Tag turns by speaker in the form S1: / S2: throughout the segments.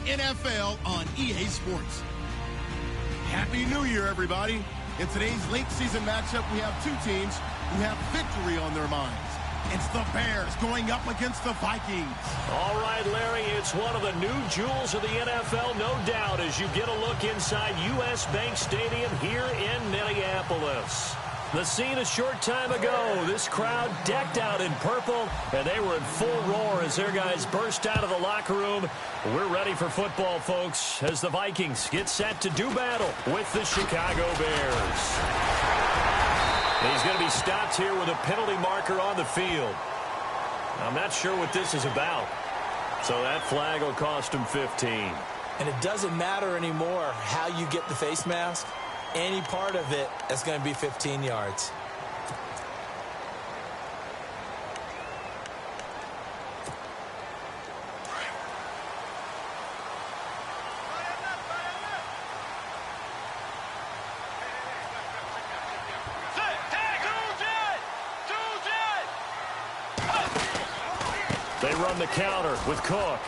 S1: NFL on EA Sports. Happy New Year, everybody. In today's late season matchup, we have two teams who have victory on their minds. It's the Bears going up against the Vikings.
S2: All right, Larry, it's one of the new jewels of the NFL, no doubt, as you get a look inside U.S. Bank Stadium here in Minneapolis. The scene a short time ago, this crowd decked out in purple, and they were in full roar as their guys burst out of the locker room. We're ready for football, folks, as the Vikings get set to do battle with the Chicago Bears. He's going to be stopped here with a penalty marker on the field. I'm not sure what this is about. So that flag will cost him 15.
S3: And it doesn't matter anymore how you get the face mask. Any part of it is going to be 15 yards.
S2: They run the counter with Cook.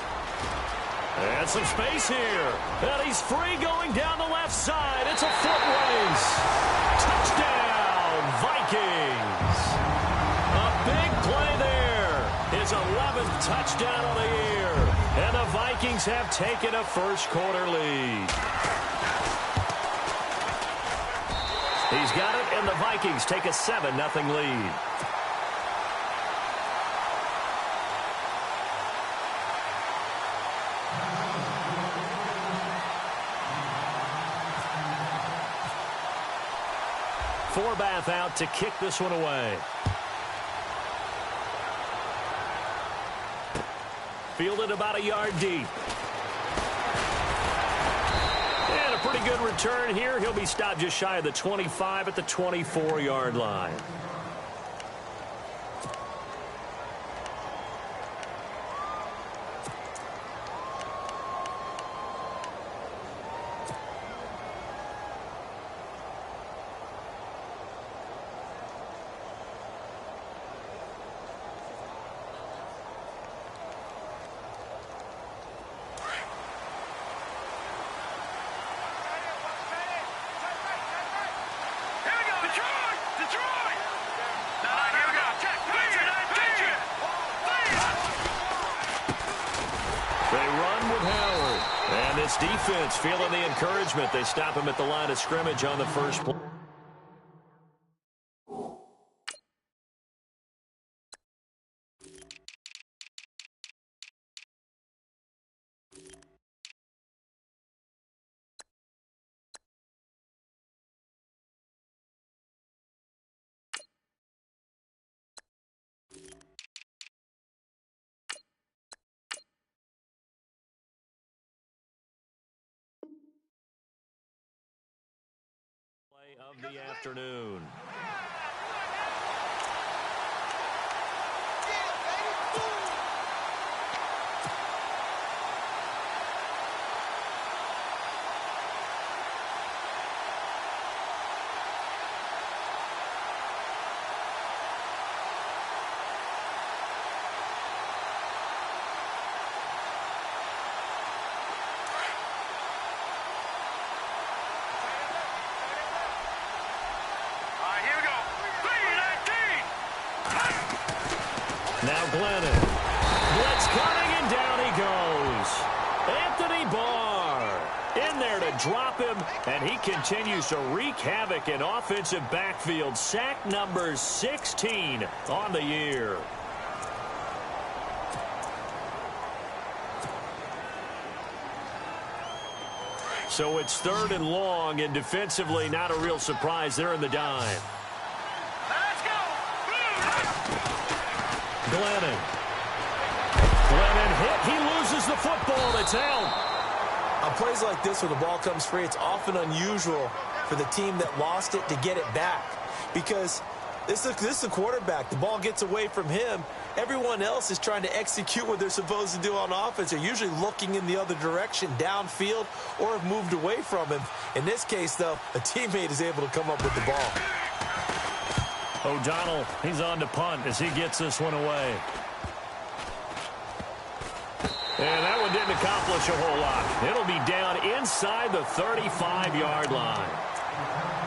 S2: And some space here. And he's free going down the left side. It's a foot race. Touchdown, Vikings. A big play there. His 11th touchdown of the year. And the Vikings have taken a first quarter lead. He's got it, and the Vikings take a 7-0 lead. Forbath out to kick this one away. Fielded about a yard deep. And a pretty good return here. He'll be stopped just shy of the 25 at the 24-yard line. Defense feeling the encouragement. They stop him at the line of scrimmage on the first play. Of the afternoon. Now Glennon. Blitz coming, and down he goes. Anthony Barr in there to drop him, and he continues to wreak havoc in offensive backfield. Sack number 16 on the year. So it's 3rd and long, and defensively not a real surprise. They're in the dime. Glennon hit. He loses the football. It's held.
S3: On plays like this where the ball comes free, it's often unusual for the team that lost it to get it back. Because this is the quarterback. The ball gets away from him. Everyone else is trying to execute what they're supposed to do on offense. They're usually looking in the other direction, downfield, or have moved away from him. In this case, though, a teammate is able to come up with the ball.
S2: O'Donnell, he's on to punt as he gets this one away. And that one didn't accomplish a whole lot. It'll be down inside the 35-yard line.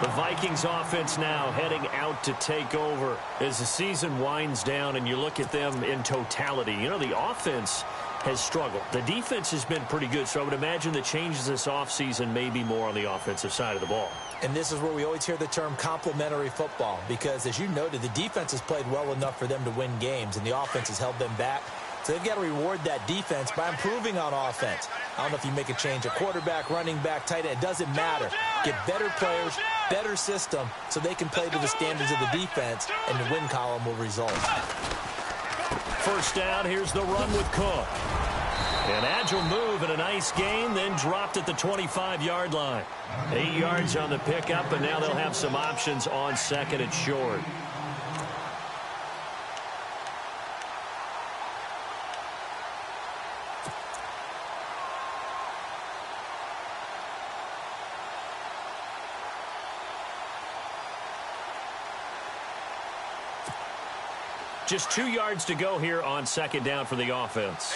S2: The Vikings offense now heading out to take over as the season winds down and you look at them in totality. You know, the offense has struggled. The defense has been pretty good, so I would imagine the changes this offseason may be more on the offensive side of the ball.
S3: And this is where we always hear the term complementary football because, as you noted, the defense has played well enough for them to win games, and the offense has held them back. So they've got to reward that defense by improving on offense. I don't know if you make a change at quarterback, running back, tight end. It doesn't matter. Get better players, better system, so they can play to the standards of the defense, and the win column will result.
S2: First down, here's the run with Cook. An agile move and a nice gain, then dropped at the 25-yard line. 8 yards on the pickup, and now they'll have some options on second and short. Just 2 yards to go here on second down for the offense.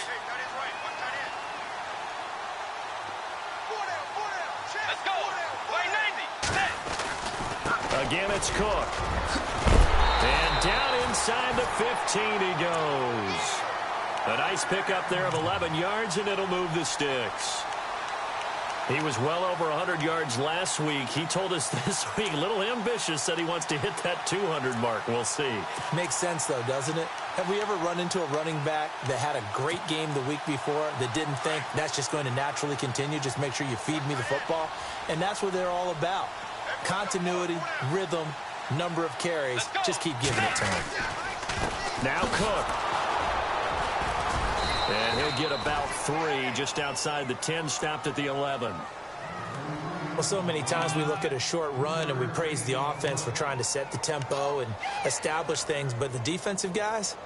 S2: Again, it's Cook. And down inside the 15 he goes. A nice pickup there of 11 yards, and it'll move the sticks. He was well over 100 yards last week. He told us this week, a little ambitious, said he wants to hit that 200 mark. We'll see.
S3: Makes sense, though, doesn't it? Have we ever run into a running back that had a great game the week before that didn't think that's just going to naturally continue? Just make sure you feed me the football. And that's what they're all about. Continuity, rhythm, number of carries. Just keep giving it to him.
S2: Now Cook. And he'll get about 3 just outside the 10, stopped at the 11.
S3: Well, so many times we look at a short run and we praise the offense for trying to set the tempo and establish things, but the defensive guys,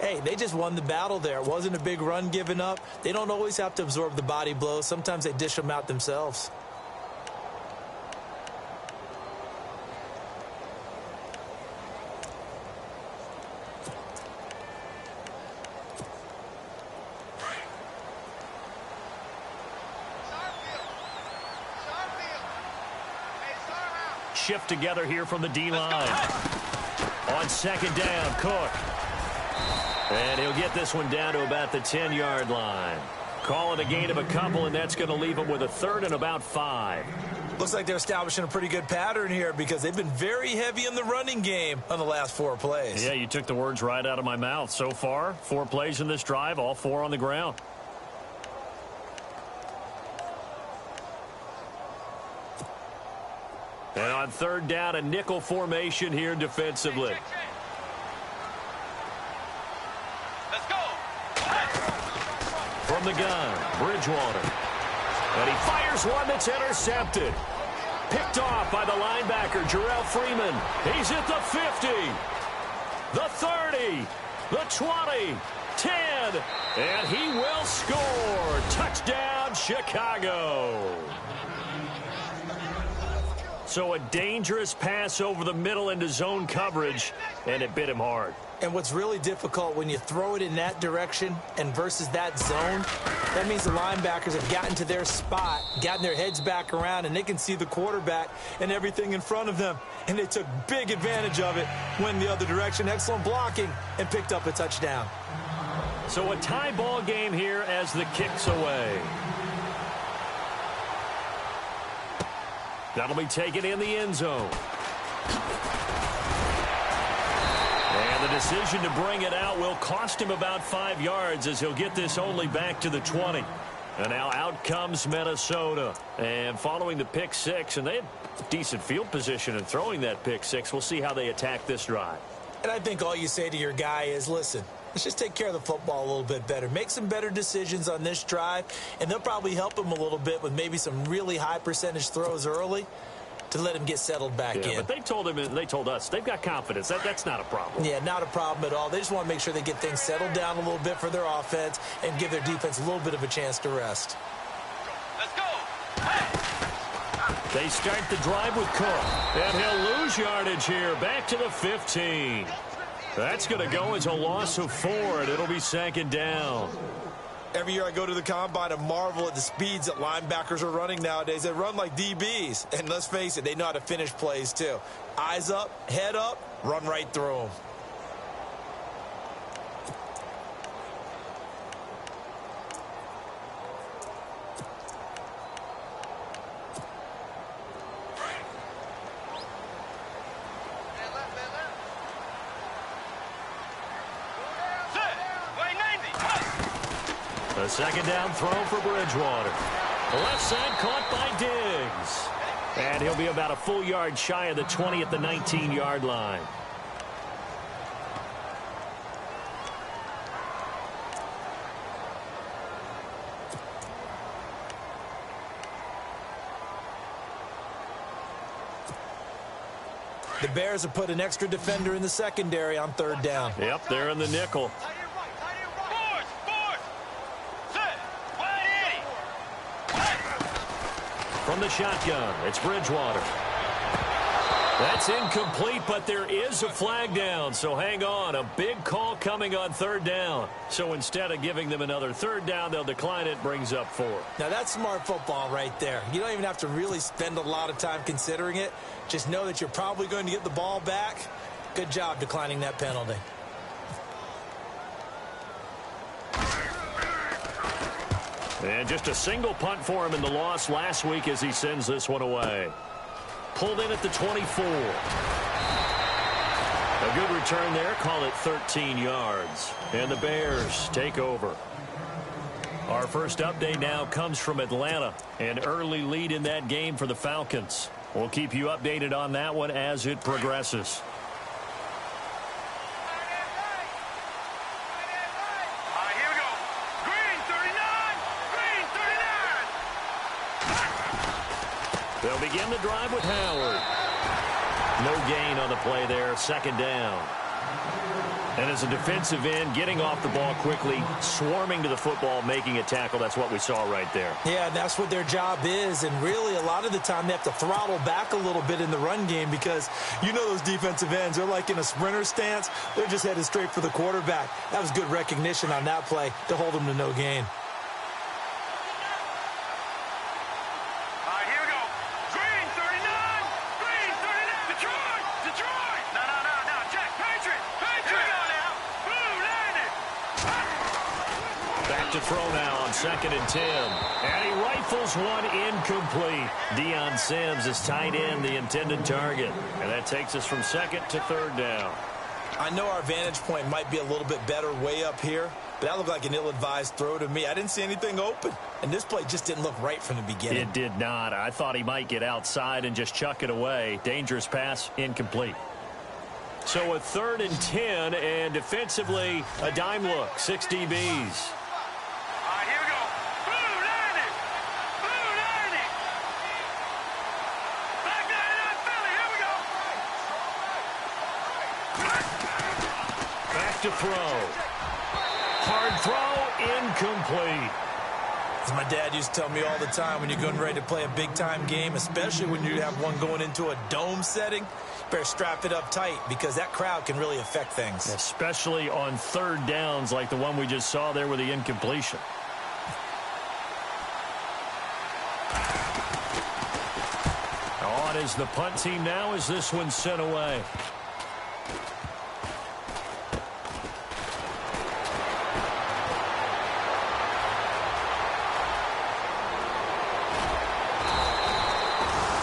S3: hey, they just won the battle there. It wasn't a big run given up. They don't always have to absorb the body blows. Sometimes they dish them out themselves.
S2: Shift together here from the D-line. On second down, Cook. And he'll get this one down to about the 10-yard line. Call it a gain of a couple, and that's going to leave him with a third and about 5.
S3: Looks like they're establishing a pretty good pattern here because they've been very heavy in the running game on the last 4 plays.
S2: Yeah, you took the words right out of my mouth. So far, 4 plays in this drive, all 4 on the ground. And on third down, a nickel formation here defensively.
S4: Let's go.
S2: From the gun, Bridgewater. And he fires one that's intercepted. Picked off by the linebacker, Jarrell Freeman. He's at the 50, the 30, the 20, 10, and he will score. Touchdown, Chicago. So a dangerous pass over the middle into zone coverage, and it bit him hard.
S3: And what's really difficult when you throw it in that direction and versus that zone, that means the linebackers have gotten to their spot, gotten their heads back around, and they can see the quarterback and everything in front of them. And they took big advantage of it, went the other direction, excellent blocking, and picked up a touchdown.
S2: So a tie ball game here as the kick's away. That'll be taken in the end zone. And the decision to bring it out will cost him about 5 yards as he'll get this only back to the 20. And now out comes Minnesota. And following the pick 6, and they had decent field position in throwing that pick 6. We'll see how they attack this drive.
S3: And I think all you say to your guy is, listen, let's just take care of the football a little bit better. Make some better decisions on this drive, and they'll probably help him a little bit with maybe some really high percentage throws early to let him get settled back in.
S2: But they told him, and they told us, they've got confidence. That's not a problem.
S3: Yeah, not a problem at all. They just want to make sure they get things settled down a little bit for their offense and give their defense a little bit of a chance to rest.
S4: Let's go. Hey.
S2: They start the drive with Cook, and he'll lose yardage here, back to the 15. That's going to go as a loss of 4, and it'll be second down.
S3: Every year I go to the combine and marvel at the speeds that linebackers are running nowadays. They run like DBs. And let's face it, they know how to finish plays too. Eyes up, head up, run right through them.
S2: A second down throw for Bridgewater. Left side caught by Diggs. And he'll be about a full yard shy of the 20 at the 19-yard line.
S3: The Bears have put an extra defender in the secondary on third down.
S2: Yep, they're in the nickel. From the shotgun, it's Bridgewater. That's incomplete, but there is a flag down, so hang on. A big call coming on third down. So instead of giving them another third down, they'll decline it, brings up 4.
S3: Now, that's smart football right there. You don't even have to really spend a lot of time considering it. Just know that you're probably going to get the ball back. Good job declining that penalty.
S2: And just a single punt for him in the loss last week as he sends this one away. Pulled in at the 24. A good return there. Call it 13 yards. And the Bears take over. Our first update now comes from Atlanta. An early lead in that game for the Falcons. We'll keep you updated on that one as it progresses. They'll begin the drive with Howard. No gain on the play there, second down. And as a defensive end, getting off the ball quickly, swarming to the football, making a tackle, that's what we saw right there.
S3: Yeah, that's what their job is, and really a lot of the time they have to throttle back a little bit in the run game because you know those defensive ends, they're like in a sprinter stance. They're just headed straight for the quarterback. That was good recognition on that play to hold them to no gain.
S2: To throw now on 2nd and 10. And he rifles one incomplete. Deion Sims is tight end, the intended target. And that takes us from second to third down.
S3: I know our vantage point might be a little bit better way up here, but that looked like an ill-advised throw to me. I didn't see anything open. And this play just didn't look right from the beginning.
S2: It did not. I thought he might get outside and just chuck it away. Dangerous pass, incomplete. So a 3rd and 10, and defensively, a dime look, 6 DBs. To throw. Hard throw, incomplete.
S3: As my dad used to tell me all the time, when you're getting ready to play a big-time game, especially when you have one going into a dome setting, better strap it up tight because that crowd can really affect things.
S2: Especially on third downs like the one we just saw there with the incompletion. On is the punt team now as this one's sent away.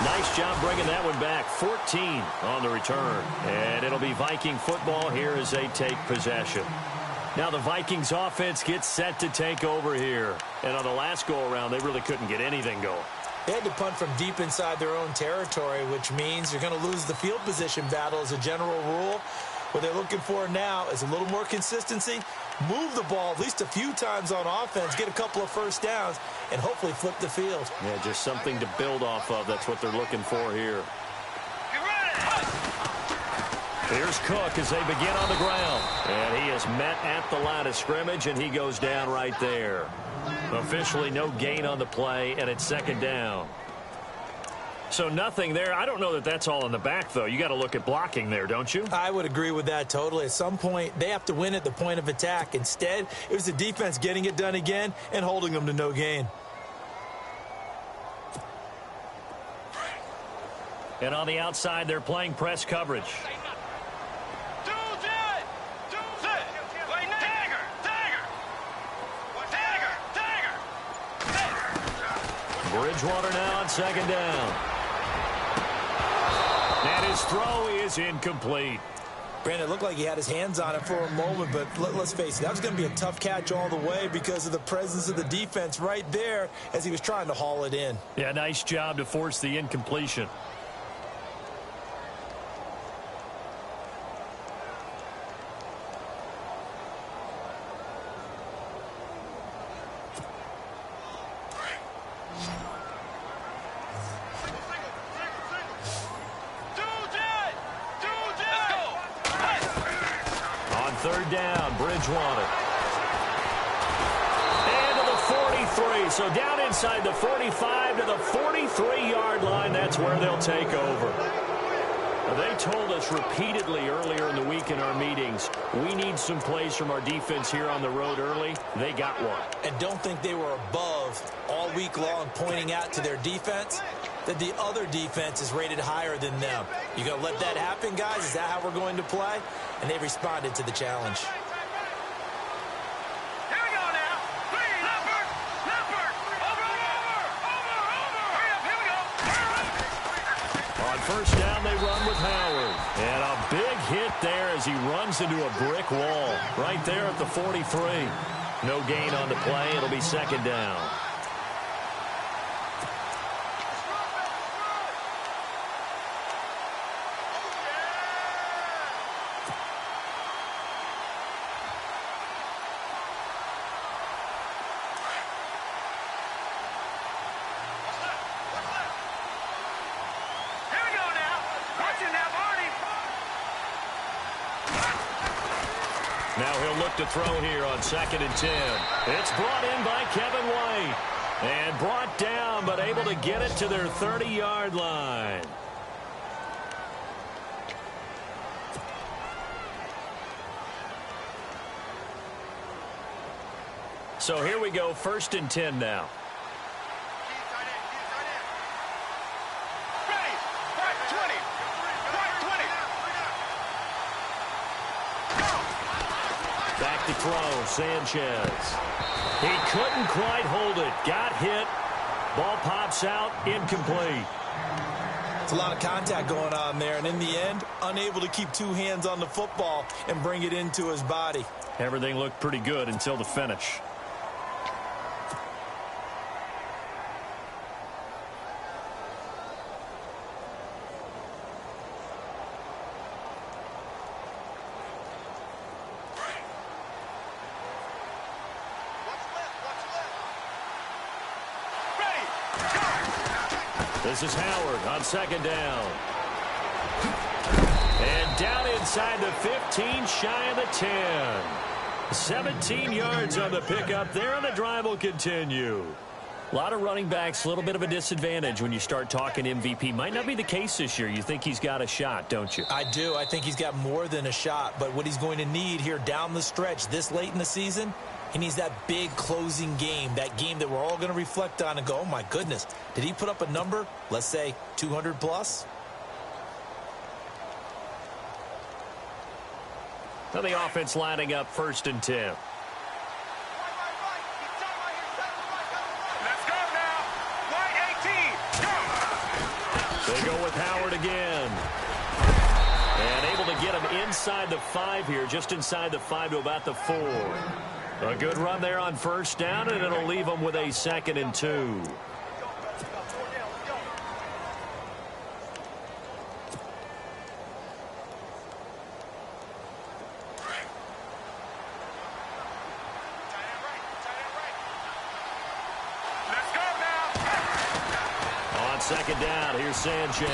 S2: Nice job bringing that one back. 14 on the return. And it'll be Viking football here as they take possession. Now the Vikings offense gets set to take over here. And on the last go-around, they really couldn't get anything going.
S3: They had to punt from deep inside their own territory, which means you're going to lose the field position battle as a general rule. What they're looking for now is a little more consistency, move the ball at least a few times on offense, get a couple of first downs, and hopefully flip the field.
S2: Yeah, just something to build off of. That's what they're looking for here. Here's Cook as they begin on the ground. And he is met at the line of scrimmage, and he goes down right there. Officially no gain on the play, and it's second down. So nothing there. I don't know that that's all in the back, though. You got to look at blocking there, don't you?
S3: I would agree with that totally. At some point, they have to win at the point of attack. Instead, it was the defense getting it done again and holding them to no gain.
S2: And on the outside, they're playing press coverage. Bridgewater now on second down. And his throw is incomplete.
S3: Brandon, it looked like he had his hands on it for a moment, but let's face it, that was going to be a tough catch all the way because of the presence of the defense right there as he was trying to haul it in.
S2: Yeah, nice job to force the incompletion. Third down, Bridgewater. And to the 43. So down inside the 45 to the 43-yard line. That's where they'll take over. They told us repeatedly earlier in the week in our meetings, we need some plays from our defense here on the road early. They got one.
S3: And don't think they were above all week long pointing out to their defense that the other defense is rated higher than them. You going to let that happen, guys? Is that how we're going to play? And they responded to the challenge.
S4: Here we go now. Leopard. Over. Hurry up, here we go.
S2: On first down, they run with Howard. And a big hit there as he runs into a brick wall. Right there at the 43. No gain on the play. It'll be second down. Now he'll look to throw here on 2nd and 10. It's brought in by Kevin White. And brought down, but able to get it to their 30-yard line. So here we go, 1st and 10 now. Back to throw, Sanchez. He couldn't quite hold it. Got hit. Ball pops out, incomplete.
S3: It's a lot of contact going on there, and in the end, unable to keep two hands on the football and bring it into his body.
S2: Everything looked pretty good until the finish. This is Howard on 2nd down. And down inside the 15, shy of the 10. 17 yards on the pickup there, and the drive will continue. A lot of running backs, a little bit of a disadvantage when you start talking MVP. Might not be the case this year. You think he's got a shot, don't you?
S3: I do. I think he's got more than a shot. But what he's going to need here down the stretch this late in the season, he needs that big closing game, that game that we're all going to reflect on and go, oh, my goodness, did he put up a number, let's say 200 plus?
S2: Now the offense lining up 1st and 10.
S4: Let's go now. White 18. Go.
S2: They go with Howard again. And able to get him inside the 5 here, just inside the 5 to about the 4. A good run there on 1st down, and it'll leave them with a 2nd and 2.
S4: Let's go now.
S2: On 2nd down, here's Sanchez.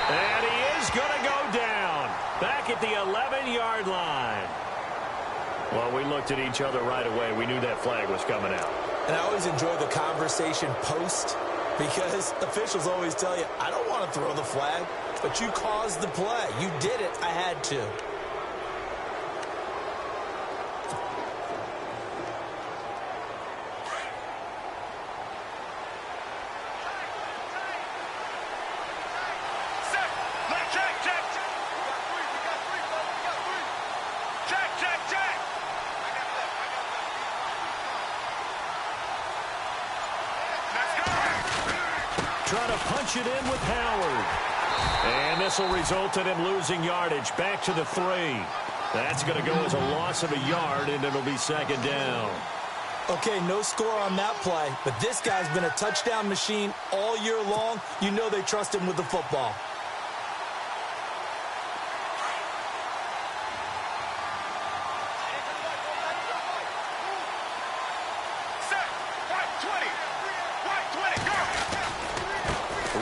S2: And he is going to go down. Back at the 11-yard line. Well, we looked at each other right away. We knew that flag was coming out.
S3: And I always enjoy the conversation post Because officials always tell you, I don't want to throw the flag, but you caused the play. You did it. I had to.
S2: Trying to punch it in with Howard. And this will result in him losing yardage. Back to the 3. That's going to go as a loss of a yard, and it'll be second down.
S3: Okay, no score on that play, but this guy's been a touchdown machine all year long. You know they trust him with the football.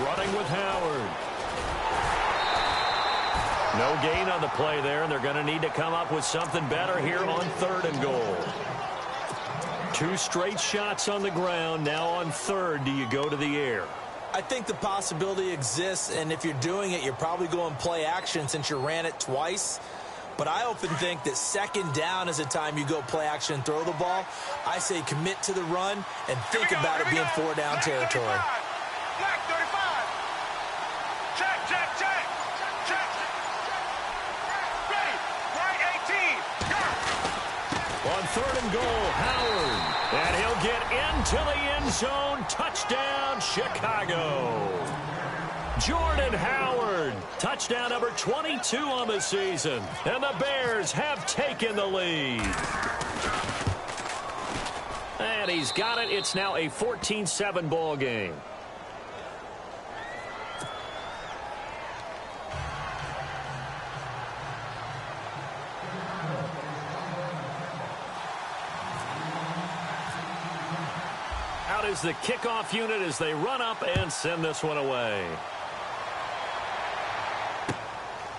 S2: Running with Howard. No gain on the play there, and they're going to need to come up with something better here on 3rd and goal. 2 straight shots on the ground. Now on 3rd, do you go to the air?
S3: I think the possibility exists, and if you're doing it, you're probably going play action since you ran it twice. But I often think that 2nd down is the time you go play action and throw the ball. I say commit to the run and think about it being 4-down territory.
S4: Black 35. Check, check, check. Check. Ready. Right 18. Go.
S2: On 3rd and goal, Howard. And he'll get into the end zone. Touchdown, Chicago. Jordan Howard. Touchdown number 22 on the season. And the Bears have taken the lead. And he's got it. It's now a 14-7 ball game. Out is the kickoff unit as they run up and send this one away.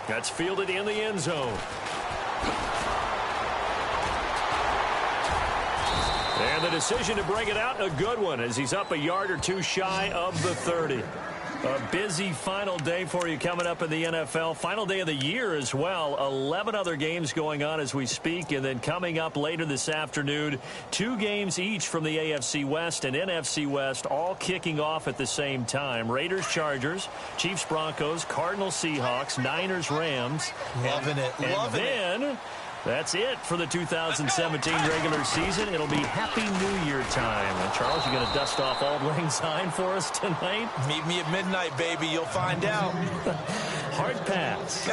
S2: That's fielded in the end zone. And the decision to bring it out, a good one, as he's up a yard or 2 shy of the 30. A busy final day for you coming up in the NFL. Final day of the year as well. 11 other games going on as we speak. And then coming up later this afternoon, 2 games each from the AFC West and NFC West, all kicking off at the same time. Raiders, Chargers, Chiefs, Broncos, Cardinals, Seahawks, Niners, Rams.
S3: Loving it. Loving it.
S2: That's it for the 2017 regular season. It'll be Happy New Year time. And Charles, you going to dust off Auld Lang Syne for us tonight?
S3: Meet me at midnight, baby. You'll find out.
S2: Hard pass.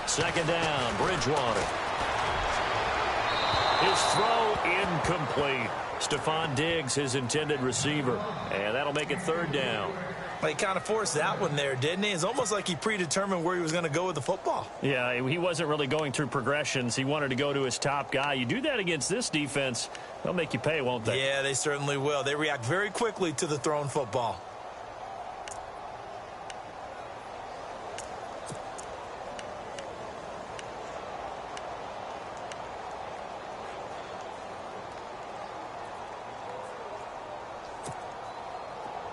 S2: Second down, Bridgewater. His throw incomplete. Stephon Diggs, his intended receiver. And that'll make it 3rd down.
S3: Well, he kind of forced that one there, didn't he? It's almost like he predetermined where he was going to go with the football.
S2: Yeah, he wasn't really going through progressions. He wanted to go to his top guy. You do that against this defense, they'll make you pay, won't they?
S3: Yeah, they certainly will. They react very quickly to the thrown football.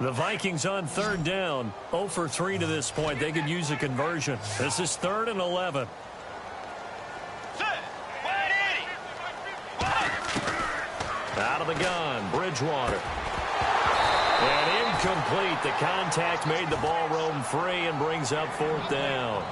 S2: The Vikings on 3rd down, 0 for 3 to this point. They could use a conversion. This is 3rd and 11. Out of the gun, Bridgewater. And incomplete. The contact made the ball roam free and brings up 4th down.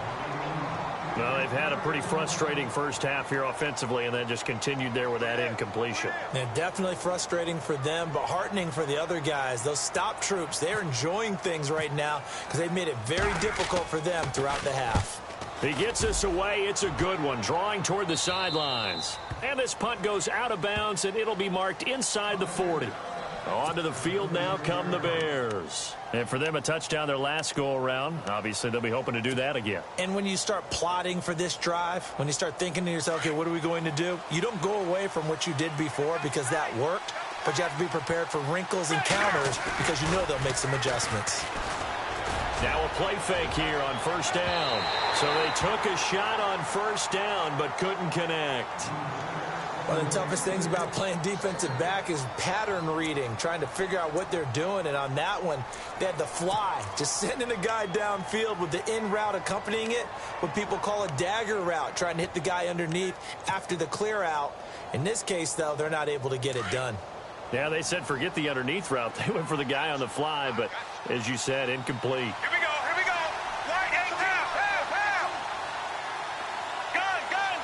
S2: Well, they've had a pretty frustrating first half here offensively and then just continued there with that incompletion.
S3: They're definitely frustrating for them, but heartening for the other guys. Those stop troops, they're enjoying things right now because they've made it very difficult for them throughout the half.
S2: He gets this away. It's a good one, drawing toward the sidelines. And this punt goes out of bounds, and it'll be marked inside the 40. Onto the field now come the Bears. And for them, a touchdown their last go-around. Obviously, they'll be hoping to do that again.
S3: And when you start plotting for this drive, when you start thinking to yourself, okay, what are we going to do? You don't go away from what you did before because that worked, but you have to be prepared for wrinkles and counters because you know they'll make some adjustments.
S2: Now a play fake here on first down. So they took a shot on first down but couldn't connect.
S3: One of the toughest things about playing defensive back is pattern reading, trying to figure out what they're doing. And on that one, they had the fly, just sending a guy downfield with the in route accompanying it, what people call a dagger route, trying to hit the guy underneath after the clear out. In this case, though, they're not able to get it done.
S2: Yeah, they said forget the underneath route. They went for the guy on the fly, but as you said, incomplete.
S4: Here we go, here we go. White 18, pow. Gun. Gun.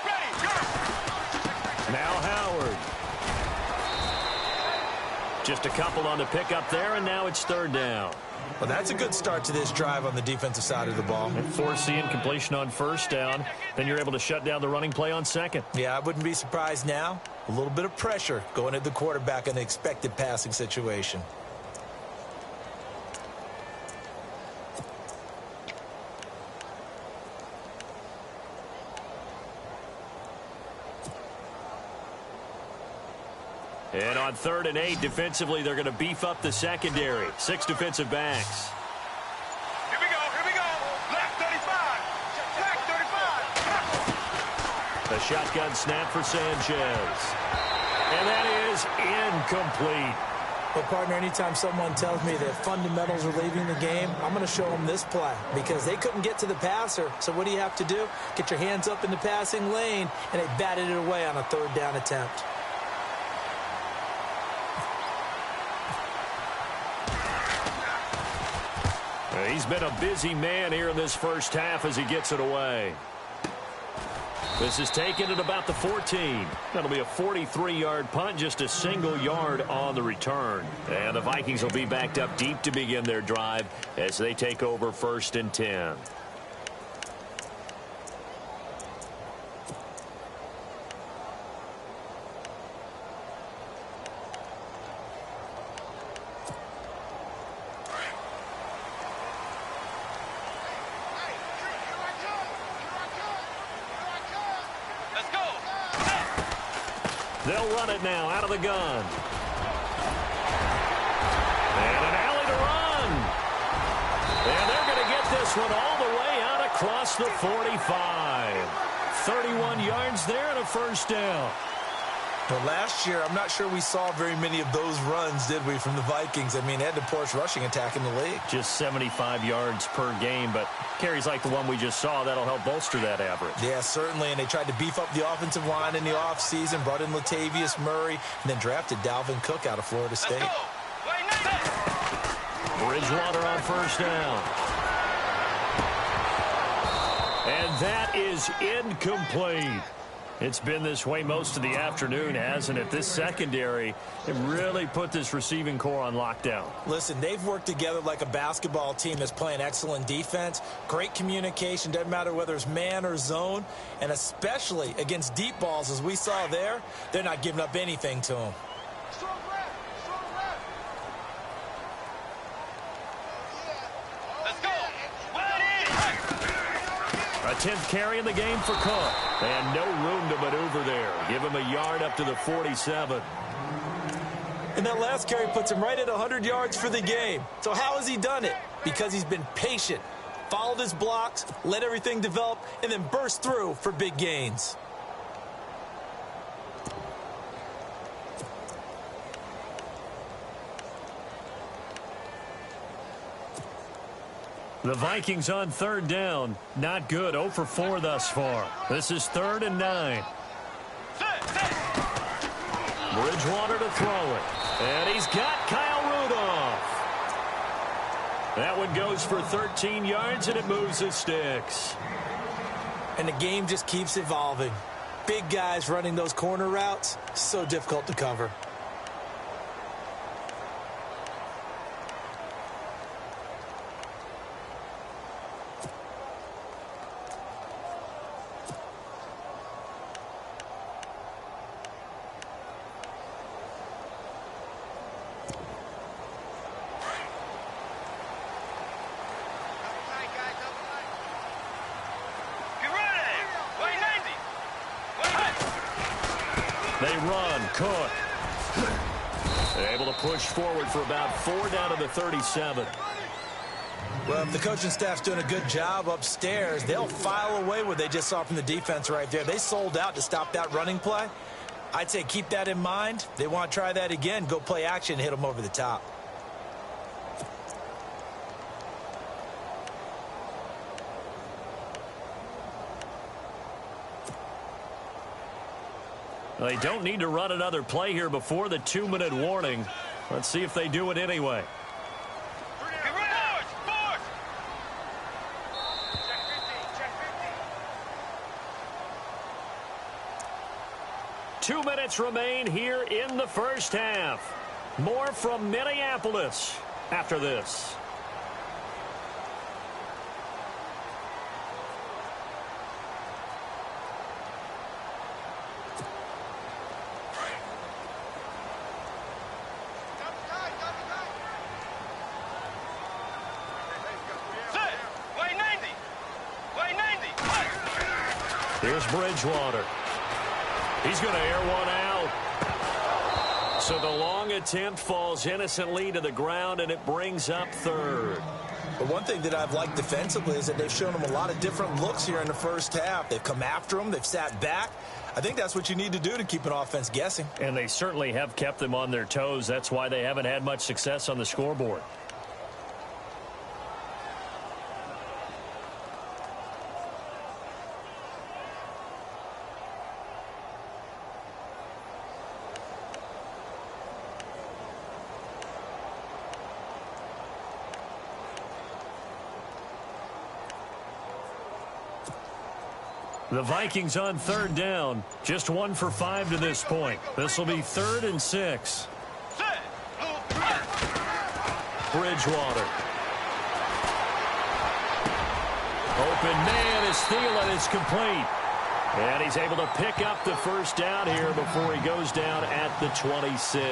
S4: Ready, gun.
S2: Now Howard. Just a couple on the pickup there, and now it's third down.
S3: Well, that's a good start to this drive on the defensive side of the ball.
S2: And forcing completion on first down, then you're able to shut down the running play on second.
S3: Yeah, I wouldn't be surprised now. A little bit of pressure going at the quarterback in the expected passing situation.
S2: And on 3rd and 8, defensively, they're going to beef up the secondary. 6 defensive backs.
S4: Here we go. Left 35. Black 35.
S2: A shotgun snap for Sanchez. And that is incomplete.
S3: Well, partner, anytime someone tells me that fundamentals are leaving the game, I'm going to show them this play because they couldn't get to the passer. So what do you have to do? Get your hands up in the passing lane, and they batted it away on a 3rd down attempt.
S2: He's been a busy man here in this first half as he gets it away. This is taken at about the 14. That'll be a 43-yard punt, just a single yard on the return. And the Vikings will be backed up deep to begin their drive as they take over 1st and 10. They'll run it now out of the gun. And an alley to run. And they're going to get this one all the way out across the 45. 31 yards there and a first down.
S3: Well, last year, I'm not sure we saw very many of those runs, did we, from the Vikings? I mean, they had the poorest rushing attack in the league.
S2: Just 75 yards per game, but carries like the one we just saw, that'll help bolster that average.
S3: Yeah, certainly, and they tried to beef up the offensive line in the offseason, brought in Latavius Murray, and then drafted Dalvin Cook out of Florida State.
S2: Bridgewater on first down. And that is incomplete. It's been this way most of the afternoon, hasn't it? This secondary, it really put this receiving core on lockdown.
S3: Listen, they've worked together like a basketball team that's playing excellent defense. Great communication, doesn't matter whether it's man or zone. And especially against deep balls, as we saw there, they're not giving up anything to them.
S2: A 10th carry in the game for Cook. And no room to maneuver there. Give him a yard up to the 47.
S3: And that last carry puts him right at 100 yards for the game. So how has he done it? Because he's been patient, followed his blocks, let everything develop, and then burst through for big gains.
S2: The Vikings on 3rd down. Not good. 0 for 4 thus far. This is 3rd and 9. Bridgewater to throw it. And he's got Kyle Rudolph. That one goes for 13 yards, and it moves the sticks.
S3: And the game just keeps evolving. Big guys running those corner routes, so difficult to cover.
S2: They run. Cook. Able to push forward for about 4 down to the 37.
S3: Well, if the coaching staff's doing a good job upstairs, they'll file away what they just saw from the defense right there. They sold out to stop that running play. I'd say keep that in mind. They want to try that again. Go play action, hit them over the top.
S2: They don't need to run another play here before the 2-minute warning. Let's see if they do it anyway.
S4: Get rid of it! Force! Check 50.
S2: 2 minutes remain here in the first half. More from Minneapolis after this. Here's Bridgewater. He's going to air one out. So the long attempt falls innocently to the ground, and it brings up third.
S3: But one thing that I've liked defensively is that they've shown them a lot of different looks here in the first half. They've come after them. They've sat back. I think that's what you need to do to keep an offense guessing.
S2: And they certainly have kept them on their toes. That's why they haven't had much success on the scoreboard. The Vikings on third down. Just 1 for 5 to this point. This will be 3rd and 6. Bridgewater. Open man is Thielen. It's complete. And he's able to pick up the first down here before he goes down at the 26.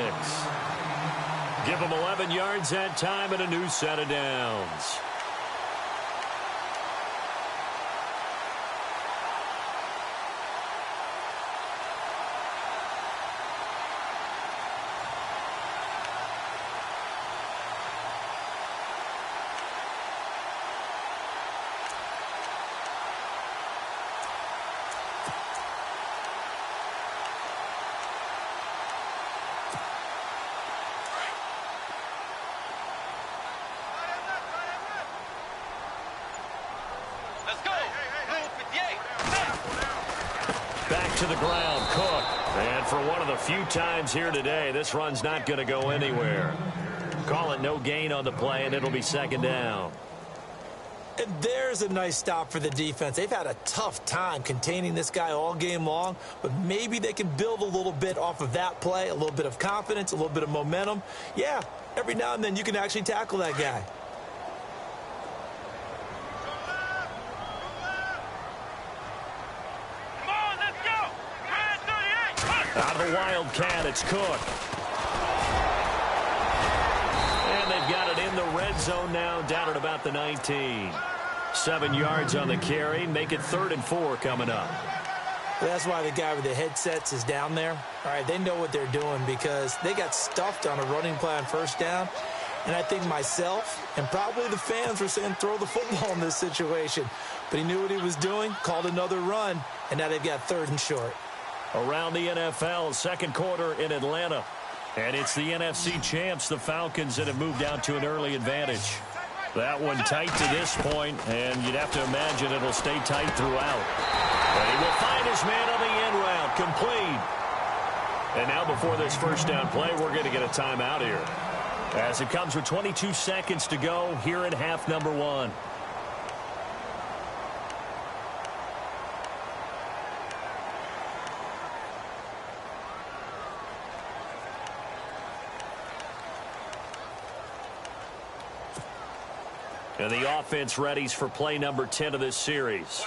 S2: Give him 11 yards that time and a new set of downs. Back to the ground, Cook. And for one of the few times here today, this run's not going to go anywhere. Call it no gain on the play, and it'll be 2nd down.
S3: And there's a nice stop for the defense. They've had a tough time containing this guy all game long, but maybe they can build a little bit off of that play, a little bit of confidence, a little bit of momentum. Yeah, every now and then you can actually tackle that guy.
S2: Out of the Wildcat, it's Cook. And they've got it in the red zone now, down at about the 19. 7 yards on the carry. Make it 3rd and 4 coming up.
S3: That's why the guy with the headsets is down there. All right, they know what they're doing because they got stuffed on a running play on 1st down. And I think myself and probably the fans were saying throw the football in this situation. But he knew what he was doing, called another run, and now they've got 3rd and short.
S2: Around the NFL, 2nd quarter in Atlanta. And it's the NFC champs, the Falcons, that have moved out to an early advantage. That one tight to this point, and you'd have to imagine it'll stay tight throughout. And he will find his man on the end route, complete. And now before this 1st down play, we're going to get a timeout here. As it comes with 22 seconds to go here in half number 1. And the offense readies for play number 10 of this series.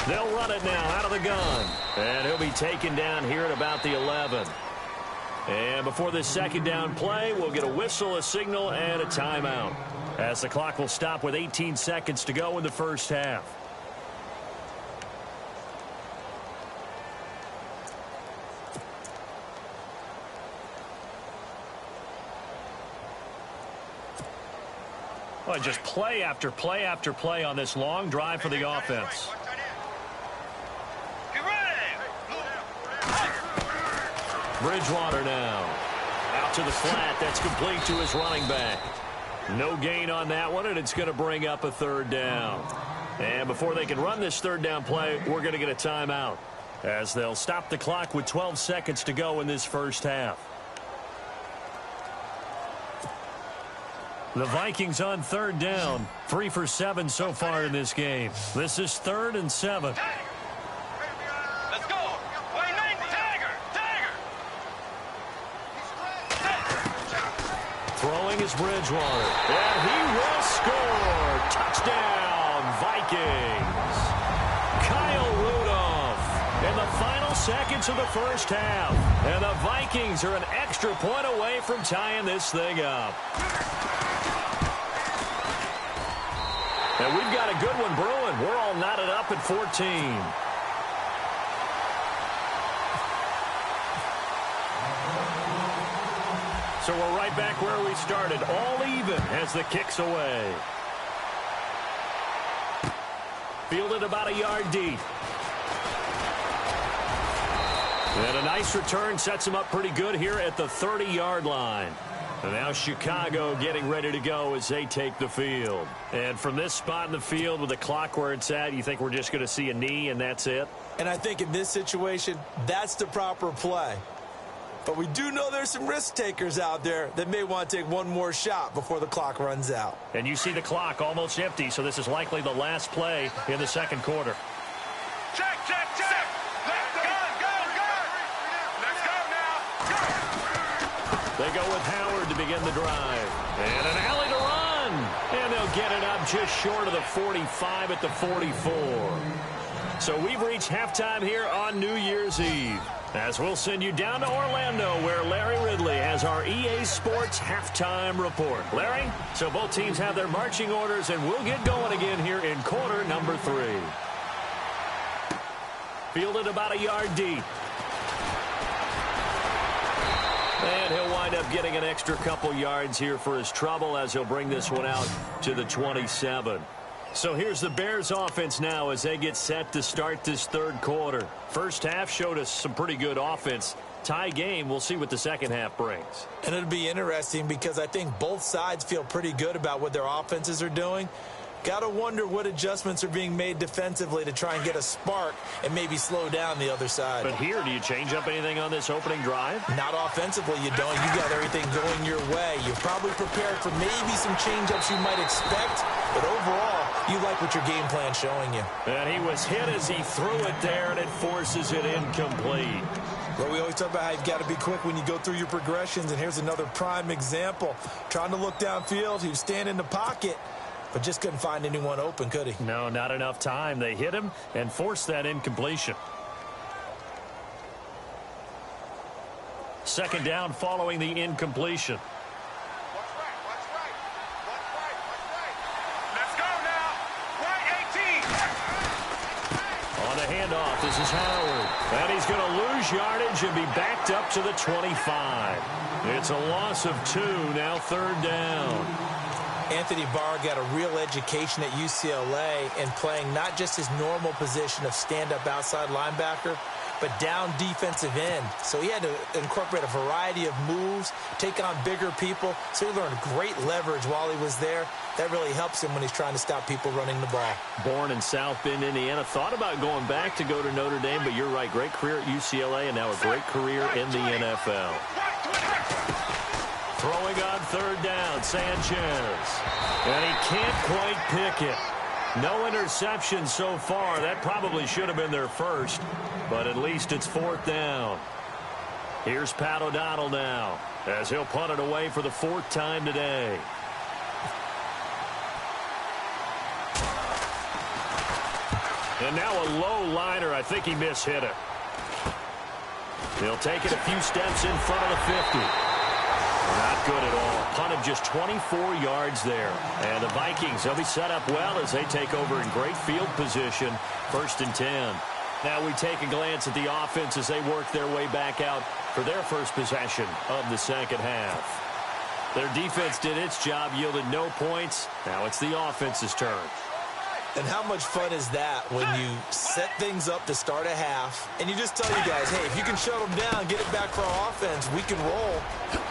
S2: They'll run it now out of the gun. And he'll be taken down here at about the 11. And before this 2nd down play, we'll get a whistle, a signal, and a timeout. As the clock will stop with 18 seconds to go in the first half. Well, just play after play after play on this long drive for the offense. Bridgewater now. Out to the flat. That's complete to his running back. No gain on that one, and it's going to bring up a third down. And before they can run this third down play, we're going to get a timeout, as they'll stop the clock with 12 seconds to go in this first half. The Vikings on third down. 3 for 7 so far in this game. This is 3rd and 7.
S4: Let's go. Tiger.
S2: Throwing is Bridgewater. And he will score. Touchdown, Vikings. Kyle Rudolph in the final seconds of the first half. And the Vikings are an extra point away from tying this thing up. And we've got a good one brewing. We're all knotted up at 14. So we're right back where we started, all even as the kick's away. Fielded about a yard deep. And a nice return sets him up pretty good here at the 30-yard line. And now Chicago getting ready to go as they take the field. And from this spot in the field with the clock where it's at, you think we're just going to see a knee and that's it?
S3: And I think in this situation, that's the proper play. But we do know there's some risk takers out there that may want to take one more shot before the clock runs out.
S2: And you see the clock almost empty, so this is likely the last play in the second quarter.
S4: Check. Let's go now.
S2: They go with Howard to begin the drive. And an alley to run. And they'll get it up just short of the 45 at the 44. So we've reached halftime here on New Year's Eve, as we'll send you down to Orlando, where Larry Ridley has our EA Sports halftime report. Larry, so both teams have their marching orders, and we'll get going again here in quarter number 3. Fielded about a yard deep. And he'll wind up getting an extra couple yards here for his trouble, as he'll bring this one out to the 27. So here's the Bears offense now as they get set to start this third quarter. First half showed us some pretty good offense. Tie game, we'll see what the second half brings.
S3: And it'll be interesting because I think both sides feel pretty good about what their offenses are doing. Got to wonder what adjustments are being made defensively to try and get a spark and maybe slow down the other side.
S2: But here, do you change up anything on this opening drive?
S3: Not offensively, you don't. You got everything going your way. You're probably prepared for maybe some change-ups you might expect, but overall, you like what your game plan's showing you.
S2: And he was hit as he threw it there, and it forces it incomplete.
S3: Well, we always talk about how you've got to be quick when you go through your progressions, and here's another prime example. Trying to look downfield, he was standing in the pocket, but just couldn't find anyone open, could he?
S2: No, not enough time. They hit him and forced that incompletion. Second down following the incompletion.
S4: Watch right. Let's go now. Right 18.
S2: On the handoff, this is Howard. And he's going to lose yardage and be backed up to the 25. It's a loss of 2, now third down.
S3: Anthony Barr got a real education at UCLA in playing not just his normal position of stand-up outside linebacker, but down defensive end. So he had to incorporate a variety of moves, take on bigger people. So he learned great leverage while he was there. That really helps him when he's trying to stop people running the ball.
S2: Born in South Bend, Indiana. Thought about going back to go to Notre Dame, but you're right. Great career at UCLA and now a great career in the NFL. Throwing on third down, Sanchez. And he can't quite pick it. No interception so far. That probably should have been their first, but at least it's fourth down. Here's Pat O'Donnell now, as he'll punt it away for the 4th time today. And now a low liner. I think he mishit it. He'll take it a few steps in front of the 50. Not good at all. Punt of just 24 yards there. And the Vikings, they'll be set up well as they take over in great field position. 1st and 10. Now we take a glance at the offense as they work their way back out for their first possession of the second half. Their defense did its job, yielded no points. Now it's the offense's turn.
S3: And how much fun is that when you set things up to start a half, and you just tell you guys, hey, if you can shut them down, get it back for our offense, we can roll.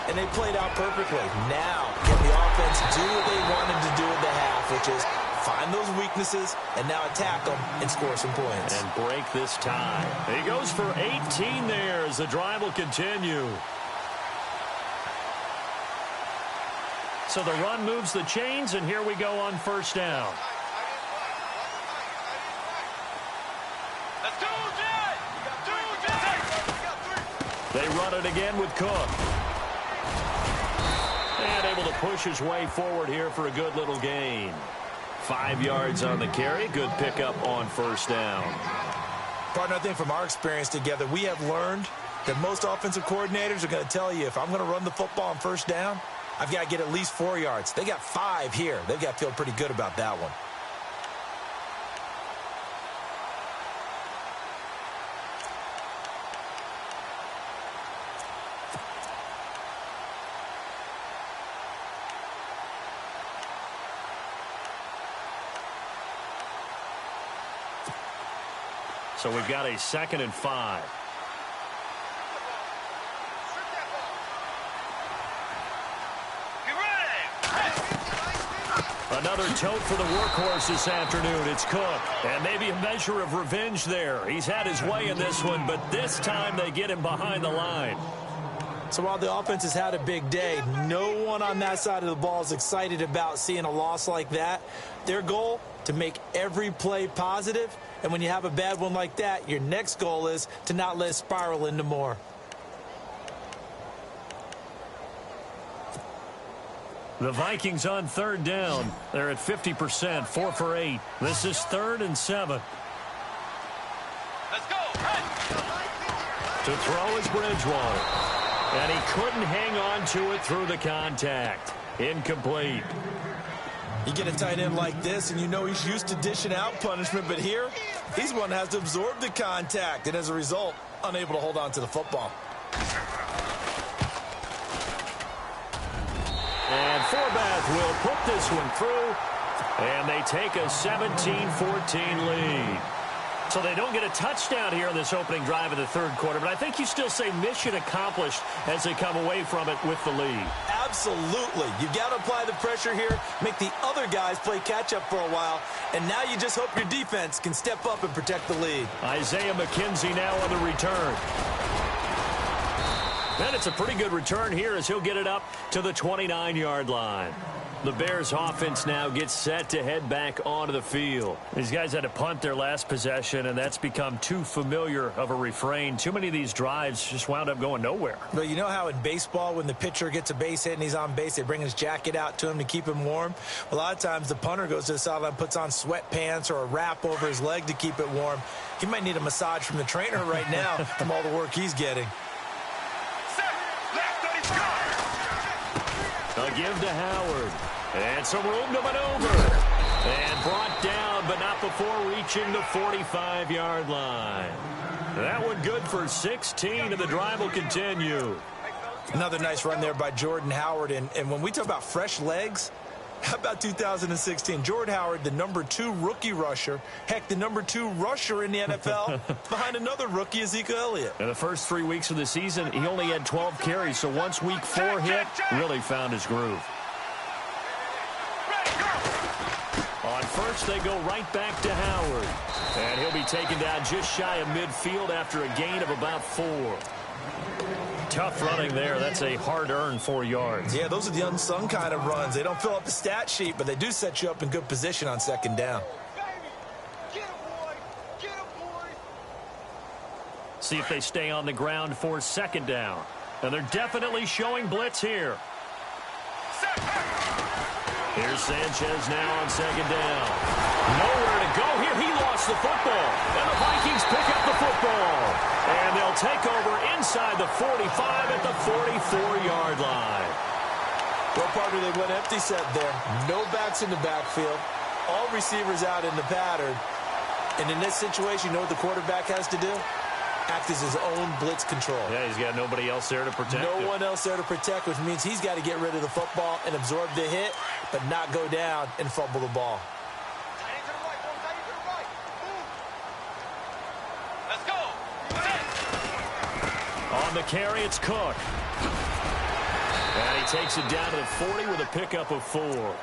S3: And they played out perfectly. Now, can the offense do what they wanted to do in the half, which is find those weaknesses and now attack them and score some points.
S2: And break this tie. He goes for 18 there as the drive will continue. So the run moves the chains, and here we go on first down. They run it again with Cook. And able to push his way forward here for a good little gain. 5 yards on the carry. Good pickup on first down.
S3: Partner, I think from our experience together, we have learned that most offensive coordinators are going to tell you, if I'm going to run the football on first down, I've got to get at least 4 yards. They got 5 here. They've got to feel pretty good about that one.
S2: So we've got a 2nd and 5. Another tote for the workhorse this afternoon. It's Cook. And maybe a measure of revenge there. He's had his way in this one, but this time they get him behind the line.
S3: So while the offense has had a big day, no one on that side of the ball is excited about seeing a loss like that. Their goal, to make every play positive. And when you have a bad one like that, your next goal is to not let it spiral into more.
S2: The Vikings on 3rd down. They're at 50%, 4 for 8. This is 3rd and 7.
S4: Let's go.
S2: To throw is Bridgewater. And he couldn't hang on to it through the contact. Incomplete.
S3: You get a tight end like this, and you know he's used to dishing out punishment, but here, he's one that has to absorb the contact, and as a result, unable to hold on to the football.
S2: And Forbath will put this one through, and they take a 17-14 lead. So they don't get a touchdown here in this opening drive of the 3rd quarter, but I think you still say mission accomplished as they come away from it with the lead.
S3: Absolutely. You've got to apply the pressure here, make the other guys play catch-up for a while, and now you just hope your defense can step up and protect the lead.
S2: Isaiah McKenzie now on the return. And it's a pretty good return here as he'll get it up to the 29-yard line. The Bears offense now gets set to head back onto the field. These guys had to punt their last possession, and that's become too familiar of a refrain. Too many of these drives just wound up going nowhere.
S3: But you know how in baseball, when the pitcher gets a base hit and he's on base, they bring his jacket out to him to keep him warm? A lot of times the punter goes to the sideline, puts on sweatpants or a wrap over his leg to keep it warm. He might need a massage from the trainer right now from all the work he's getting.
S2: A give to Howard. And some room to maneuver. And brought down, but not before reaching the 45-yard line. That one good for 16, and the drive will continue.
S3: Another nice run there by Jordan Howard. And when we talk about fresh legs, how about 2016? Jordan Howard, the #2 rookie rusher. Heck, the #2 rusher in the NFL behind another rookie, Ezekiel Elliott.
S2: In the first 3 weeks of the season, he only had 12 carries. So once week 4 hit, really found his groove. On first, they go right back to Howard. And he'll be taken down just shy of midfield after a gain of about 4. Tough running there. That's a hard-earned 4 yards.
S3: Yeah, those are the unsung kind of runs. They don't fill up the stat sheet, but they do set you up in good position on 2nd down.
S2: See if they stay on the ground for 2nd down. And they're definitely showing blitz here. Here's Sanchez now on 2nd down. Nowhere to go here. He lost the football. And the Vikings pick up the football. And they'll take over inside the 45 at the 44-yard line.
S3: Well, partner, they went empty set there. No backs in the backfield. All receivers out in the pattern. And in this situation, you know what the quarterback has to do? act as his own blitz control.
S2: Yeah, he's got nobody else there to protect him.
S3: No one else there to protect, which means he's got to get rid of the football and absorb the hit, but not go down and fumble the ball.
S4: Let's go.
S2: On the carry, it's Cook. And he takes it down to the 40 with a pickup of 4.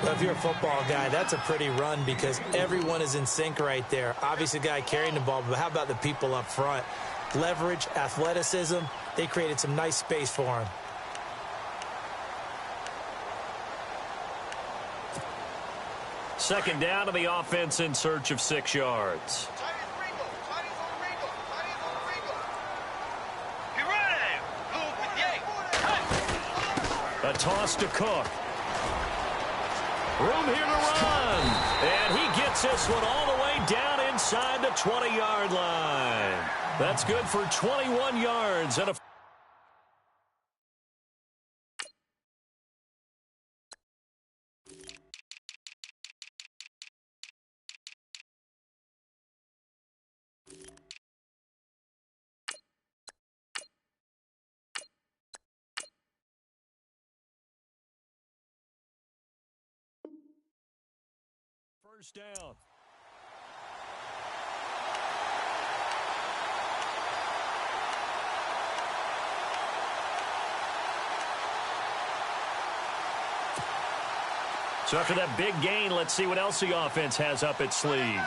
S3: Well, if you're a football guy, that's a pretty run because everyone is in sync right there. Obviously, the guy carrying the ball, but how about the people up front? Leverage, athleticism, they created some nice space for him.
S2: Second down to the offense in search of 6 yards. A toss to Cook. Room here to run. And he gets this one all the way down inside the 20-yard line. That's good for 21 yards and a first down. So after that big gain, let's see what else the offense has up its sleeve.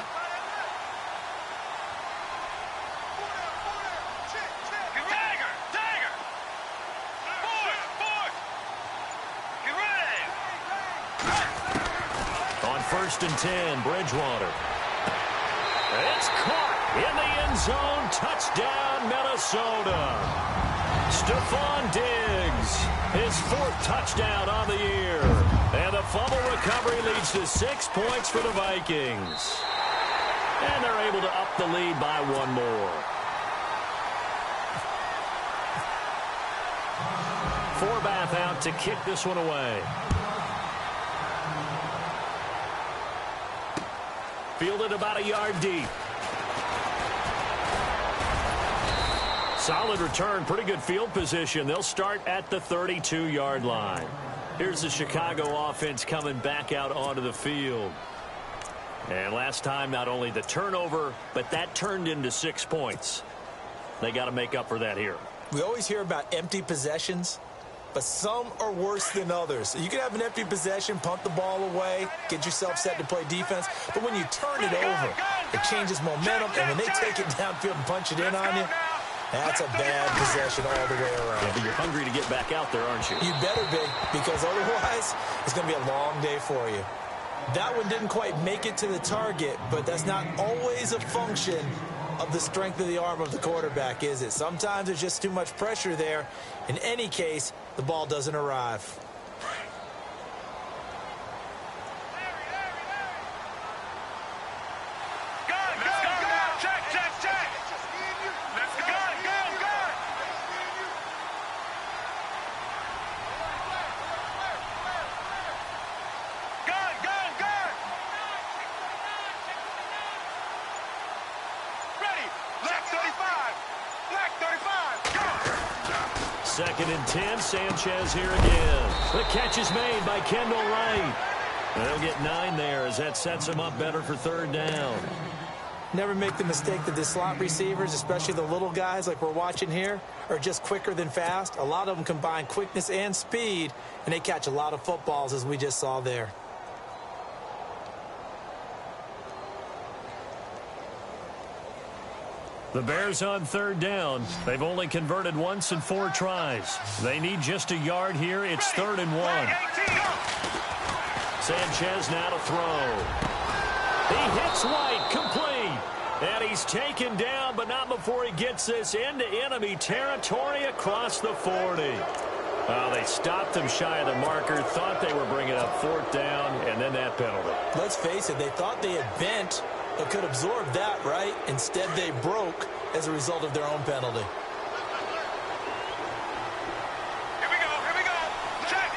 S2: On 1st and 10, Bridgewater. It's caught in the end zone. Touchdown, Minnesota. Stephon Diggs, his 4th touchdown on the year. And the fumble recovery leads to 6 points for the Vikings. And they're able to up the lead by 1 more. Forbath out to kick this one away. Fielded about a yard deep. Solid return, pretty good field position. They'll start at the 32-yard line. Here's the Chicago offense coming back out onto the field. And last time, not only the turnover, but that turned into 6 points. They got to make up for that here.
S3: We always hear about empty possessions, but some are worse than others. You can have an empty possession, punt the ball away, get yourself set to play defense, but when you turn it over, it changes momentum, and when they take it downfield and punch it in on you, that's a bad possession all the way around.
S2: Yeah, but you're hungry to get back out there, aren't you?
S3: You better be, because otherwise it's going to be a long day for you. That one didn't quite make it to the target, but that's not always a function of the strength of the arm of the quarterback, is it? Sometimes there's just too much pressure there. In any case, the ball doesn't arrive.
S2: Second and 10, Sanchez here again. The catch is made by Kendall Wright. They'll get 9 there as that sets them up better for 3rd down.
S3: Never make the mistake that the slot receivers, especially the little guys like we're watching here, are just quicker than fast. A lot of them combine quickness and speed, and they catch a lot of footballs, as we just saw there.
S2: The Bears on 3rd down. They've only converted once in 4 tries. They need just a yard here. It's 3rd and 1. Sanchez now to throw. He hits White, complete. And he's taken down, but not before he gets this into enemy territory across the 40. They stopped him shy of the marker, thought they were bringing up 4th down, and then that penalty.
S3: Let's face it, they thought they had bent, but could absorb that, right? Instead, they broke as a result of their own penalty.
S4: Here we go. Check.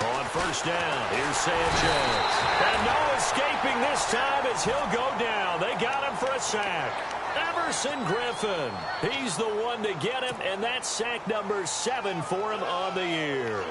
S2: On first down. Here's Sanchez. And no escaping this time as he'll go down. They got him for a sack. Everson Griffin. He's the one to get him, and that's sack number 7 for him on the year.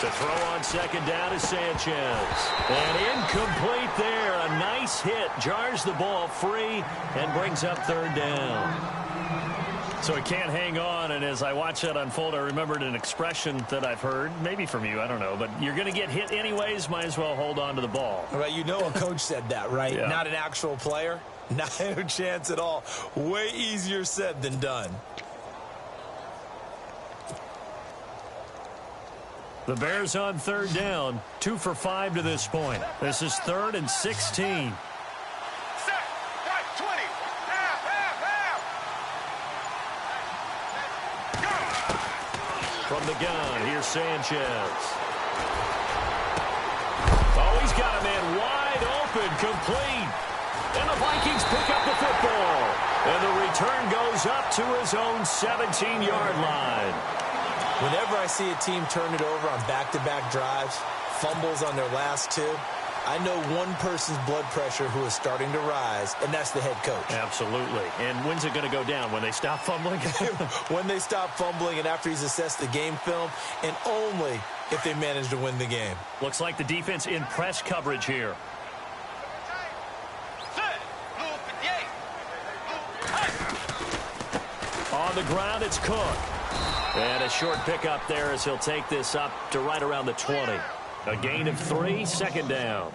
S2: To throw on second down is Sanchez. And incomplete there. A nice hit. Jars the ball free and brings up third down. So he can't hang on, and as I watch that unfold, I remembered an expression that I've heard, maybe from you, I don't know, but you're going to get hit anyways, might as well hold on to the ball.
S3: Right, you know a coach said that, right?
S2: Yeah. Not
S3: an actual player. Not a chance at all. Way easier said than done.
S2: The Bears on third down, 2 for 5 to this point. This is 3rd and 16. From the gun, here's Sanchez. Oh, he's got a man wide open, complete. And the Vikings pick up the football. And the return goes up to his own 17-yard line.
S3: Whenever I see a team turn it over on back-to-back drives, fumbles on their last 2, I know one person's blood pressure who is starting to rise, and that's the head coach.
S2: Absolutely. And when's it going to go down? When they stop fumbling?
S3: When they stop fumbling and after he's assessed the game film, and only if they manage to win the game.
S2: Looks like the defense in press coverage here. On the ground, it's Cook. And a short pickup there as he'll take this up to right around the 20. A gain of 3, second down.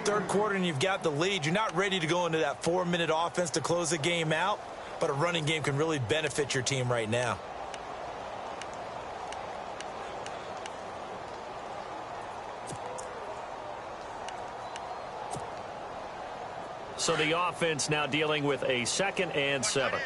S3: Third quarter and you've got the lead. You're not ready to go into that 4-minute offense to close the game out, but a running game can really benefit your team right now.
S2: So the offense now dealing with a 2nd and 7.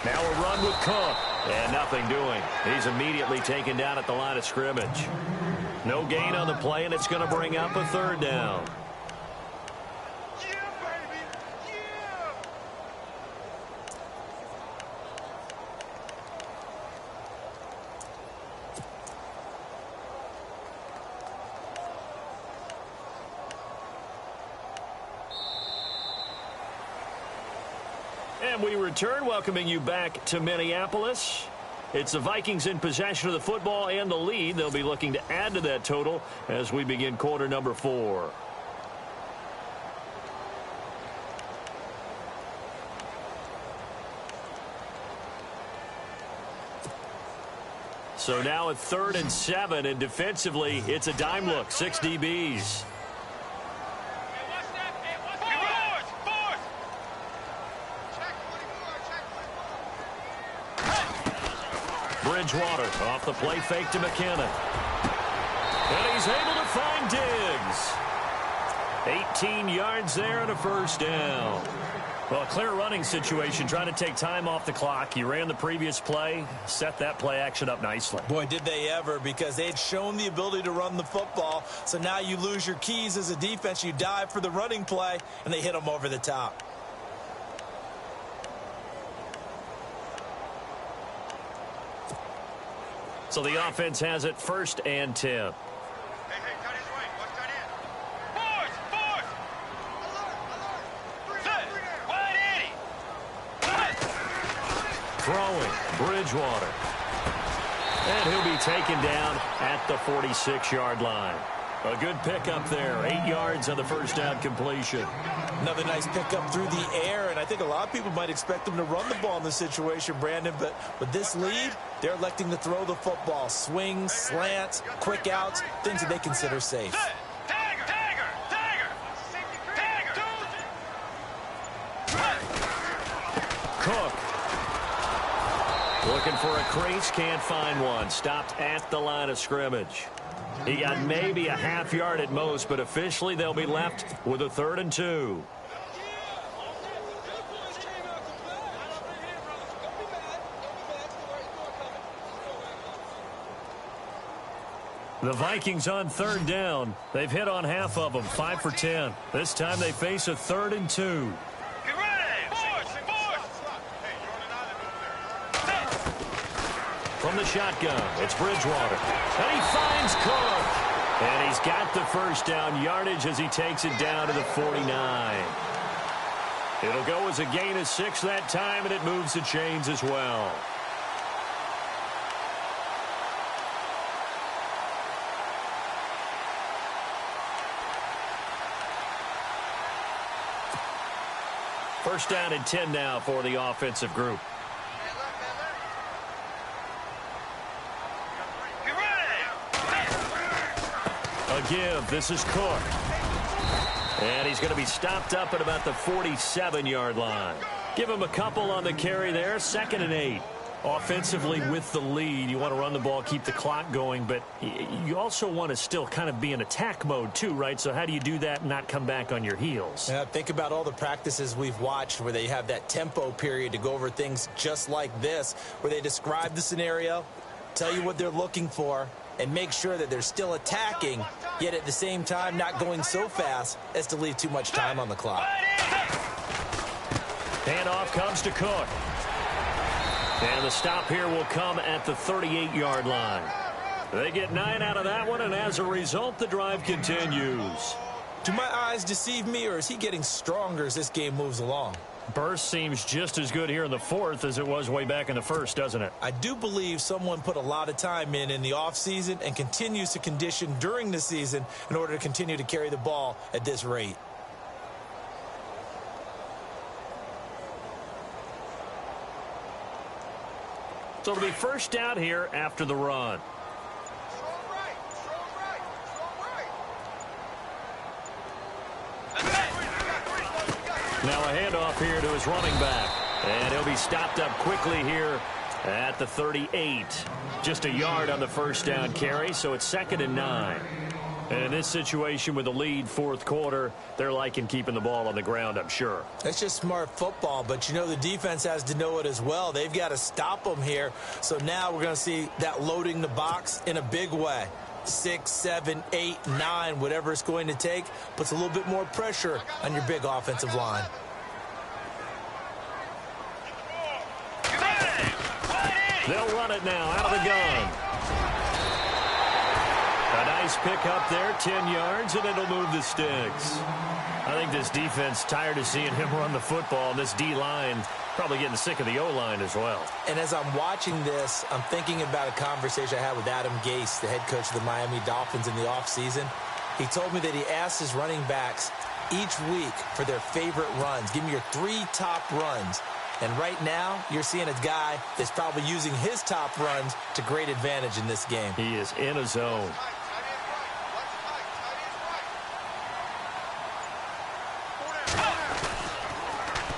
S2: Now a run with Cook. And nothing doing. He's immediately taken down at the line of scrimmage. No gain on the play, and it's going to bring up a 3rd down. And we return, welcoming you back to Minneapolis. It's the Vikings in possession of the football and the lead. They'll be looking to add to that total as we begin quarter number 4. So now a 3rd and 7, and defensively, it's a dime look, 6 DBs. Bridgewater off the play fake to McKinnon. And he's able to find Diggs. 18 yards there and a first down. Well, a clear running situation, trying to take time off the clock. He ran the previous play, set that play action up nicely.
S3: Boy, did they ever, because they had shown the ability to run the football. So now you lose your keys as a defense. You dive for the running play, and they hit them over the top.
S2: So the offense has it 1st and 10. Throwing, Bridgewater. And he'll be taken down at the 46-yard line. A good pickup there, 8 yards on the first down completion.
S3: Another nice pickup through the air, and I think a lot of people might expect them to run the ball in this situation, Brandon, but with this lead, they're electing to throw the football. Swings, slants, quick outs, things that they consider safe. Cook.
S2: Looking for a crease, can't find one. Stopped at the line of scrimmage. He got maybe a half yard at most, but officially they'll be left with a 3rd and 2. The Vikings on 3rd down. They've hit on half of them, 5 for 10. This time they face a 3rd and 2. From the shotgun, it's Bridgewater. And he finds Cook. And he's got the first down yardage as he takes it down to the 49. It'll go as a gain of 6 that time, and it moves the chains as well. First down and 10 now for the offensive group. A give. This is Cook. And he's going to be stopped up at about the 47-yard line. Give him a couple on the carry there. 2nd and 8. Offensively with the lead, you want to run the ball, keep the clock going, but you also want to still kind of be in attack mode too, right? So how do you do that and not come back on your heels?
S3: Yeah, think about all the practices we've watched where they have that tempo period to go over things just like this, where they describe the scenario, tell you what they're looking for, and make sure that they're still attacking, yet at the same time not going so fast as to leave too much time on the clock.
S2: Handoff comes to Cook. And the stop here will come at the 38-yard line. They get 9 out of that one, and as a result, the drive continues.
S3: Do my eyes deceive me, or is he getting stronger as this game moves along?
S2: Burst seems just as good here in the 4th as it was way back in the 1st, doesn't it?
S3: I do believe someone put a lot of time in the offseason and continues to condition during the season in order to continue to carry the ball at this rate.
S2: So it'll be first down here after the run. Now a handoff here to his running back. And he'll be stopped up quickly here at the 38. Just a yard on the first down carry, so it's 2nd and 9. And in this situation with the lead 4th quarter, they're liking keeping the ball on the ground, I'm sure.
S3: That's just smart football, but you know the defense has to know it as well. They've got to stop them here. So now we're going to see that loading the box in a big way. 6, 7, 8, 9, whatever it's going to take, puts a little bit more pressure on your big offensive line.
S2: They'll run it now out of the gun. A nice pick up there, 10 yards, and it'll move the sticks. I think this defense tired of seeing him run the football. This D-line probably getting sick of the O-line as well.
S3: And as I'm watching this, I'm thinking about a conversation I had with Adam Gase, the head coach of the Miami Dolphins in the offseason. He told me that he asked his running backs each week for their favorite runs. Give me your 3 top runs. And right now, you're seeing a guy that's probably using his top runs to great advantage in this game.
S2: He is in a zone.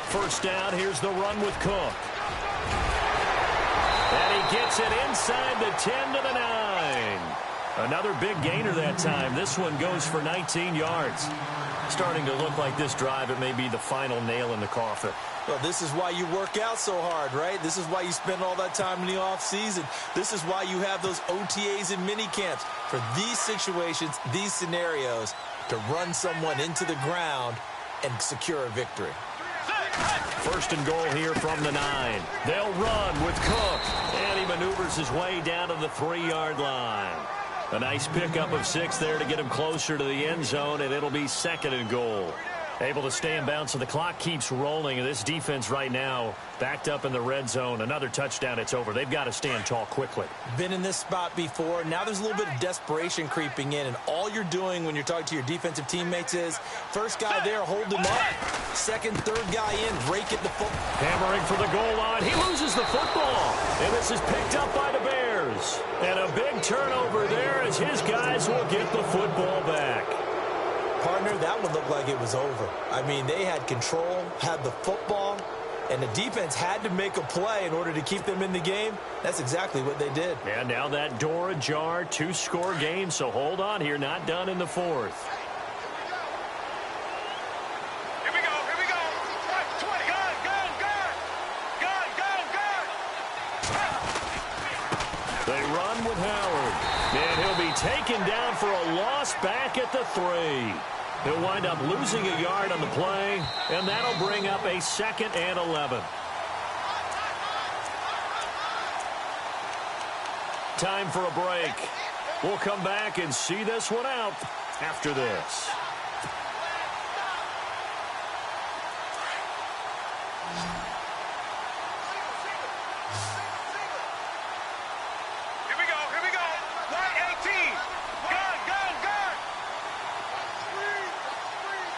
S2: First down, here's the run with Cook. And he gets it inside the 10 to the 9. Another big gainer that time. This one goes for 19 yards. Starting to look like this drive, it may be the final nail in the coffin.
S3: Well, this is why you work out so hard, right? This is why you spend all that time in the offseason. This is why you have those OTAs and mini camps. For these situations, these scenarios, to run someone into the ground and secure a victory.
S2: First and goal here from the 9. They'll run with Cook. And he maneuvers his way down to the 3-yard line. A nice pickup of 6 there to get him closer to the end zone, and it'll be 2nd and goal. Able to stay in bounds, so the clock keeps rolling. And this defense right now backed up in the red zone. Another touchdown, it's over. They've got to stand tall quickly.
S3: Been in this spot before. Now there's a little bit of desperation creeping in. And all you're doing when you're talking to your defensive teammates is, first guy there, hold him up. Second, third guy in, rake at the football.
S2: Hammering for the goal line. He loses the football. And this is picked up by the Bears. And a big turnover there as his guys will get the football back.
S3: Partner, that would look like it was over. I mean, they had control, had the football, and the defense had to make a play in order to keep them in the game. That's exactly what they did.
S2: And now that door ajar, 2-score game, so hold on here, not done in the fourth.
S4: Here we go, here we go. 20, gun, gun, gun. Gun, gun, gun.
S2: They run with Howard, and he'll be taken down for a loss back at the 3. He'll wind up losing a yard on the play, and that'll bring up a 2nd and 11. Time for a break. We'll come back and see this one out after this.
S4: Here we go, here we go. White 18. Gun, gun, gun.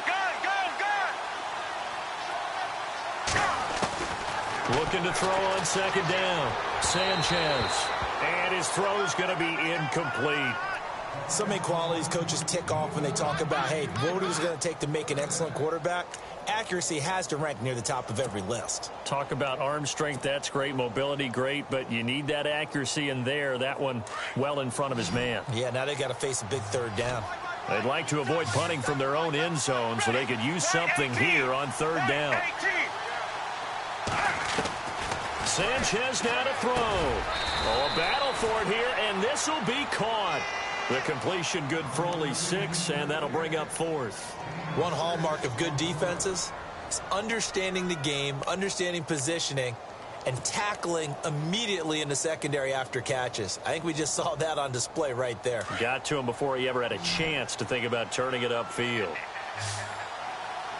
S4: Gun, gun, gun.
S2: Looking to throw on 2nd down. Sanchez. And his throw's going to be incomplete.
S3: So many qualities coaches tick off when they talk about, hey, what is it going to take to make an excellent quarterback? Accuracy has to rank near the top of every list.
S2: Talk about arm strength, that's great. Mobility, great. But you need that accuracy in there. That one well in front of his man.
S3: Yeah, now they got to face a big 3rd down.
S2: They'd like to avoid punting from their own end zone so they could use something here on 3rd down. Sanchez now to throw. Oh, a battle for it here, and this will be caught. The completion good for only 6, and that'll bring up 4th.
S3: One hallmark of good defenses is understanding the game, understanding positioning, and tackling immediately in the secondary after catches. I think we just saw that on display right there.
S2: Got to him before he ever had a chance to think about turning it upfield.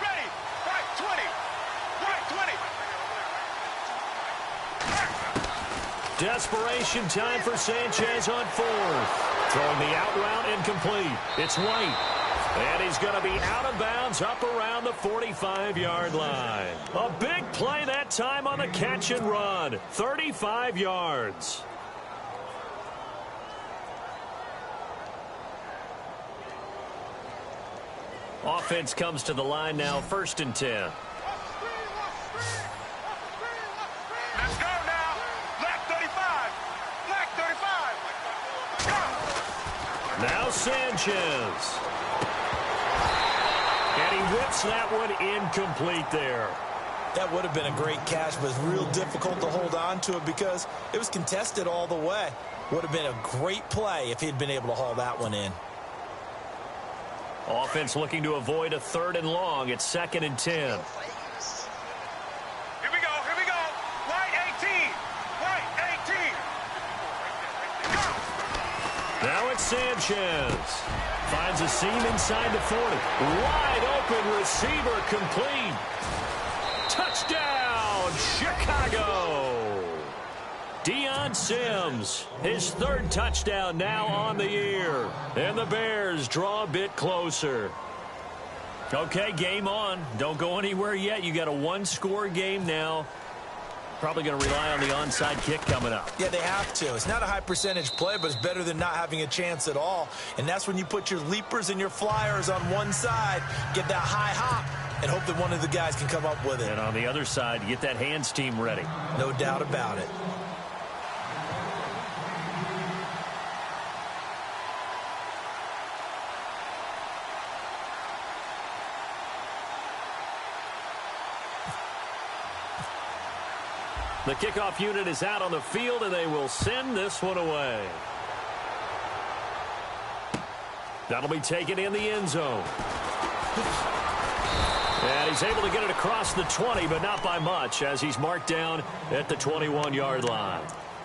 S4: Ready. Right 20. Right 20.
S2: Desperation time for Sanchez on 4th. Throwing the out route incomplete. It's White. And he's going to be out of bounds up around the 45-yard line. A big play that time on the catch and run. 35 yards. Offense comes to the line now, 1st and 10.
S4: Let's go now. Black 35. Black 35. Go.
S2: Now Sanchez. And he whips that one incomplete there.
S3: That would have been a great catch, but it's real difficult to hold on to it because it was contested all the way. Would have been a great play if he'd been able to haul that one in.
S2: Offense looking to avoid a 3rd and long. It's 2nd and 10.
S4: Here we go, here we go. White 18. White 18. Go.
S2: Now it's Sanchez. Finds a seam inside the 40. Wide open receiver complete. Touchdown, Chicago. Deion Sims, his 3rd touchdown now on the year. And the Bears draw a bit closer. Okay, game on. Don't go anywhere yet. You got a 1-score game now. Probably going to rely on the onside kick coming up.
S3: Yeah, they have to. It's not a high percentage play, but it's better than not having a chance at all. And that's when you put your leapers and your flyers on one side, get that high hop, and hope that one of the guys can come up with it.
S2: And on the other side, get that hands team ready.
S3: No doubt about it.
S2: The kickoff unit is out on the field, and they will send this one away. That'll be taken in the end zone. And he's able to get it across the 20, but not by much, as he's marked down at the 21-yard line.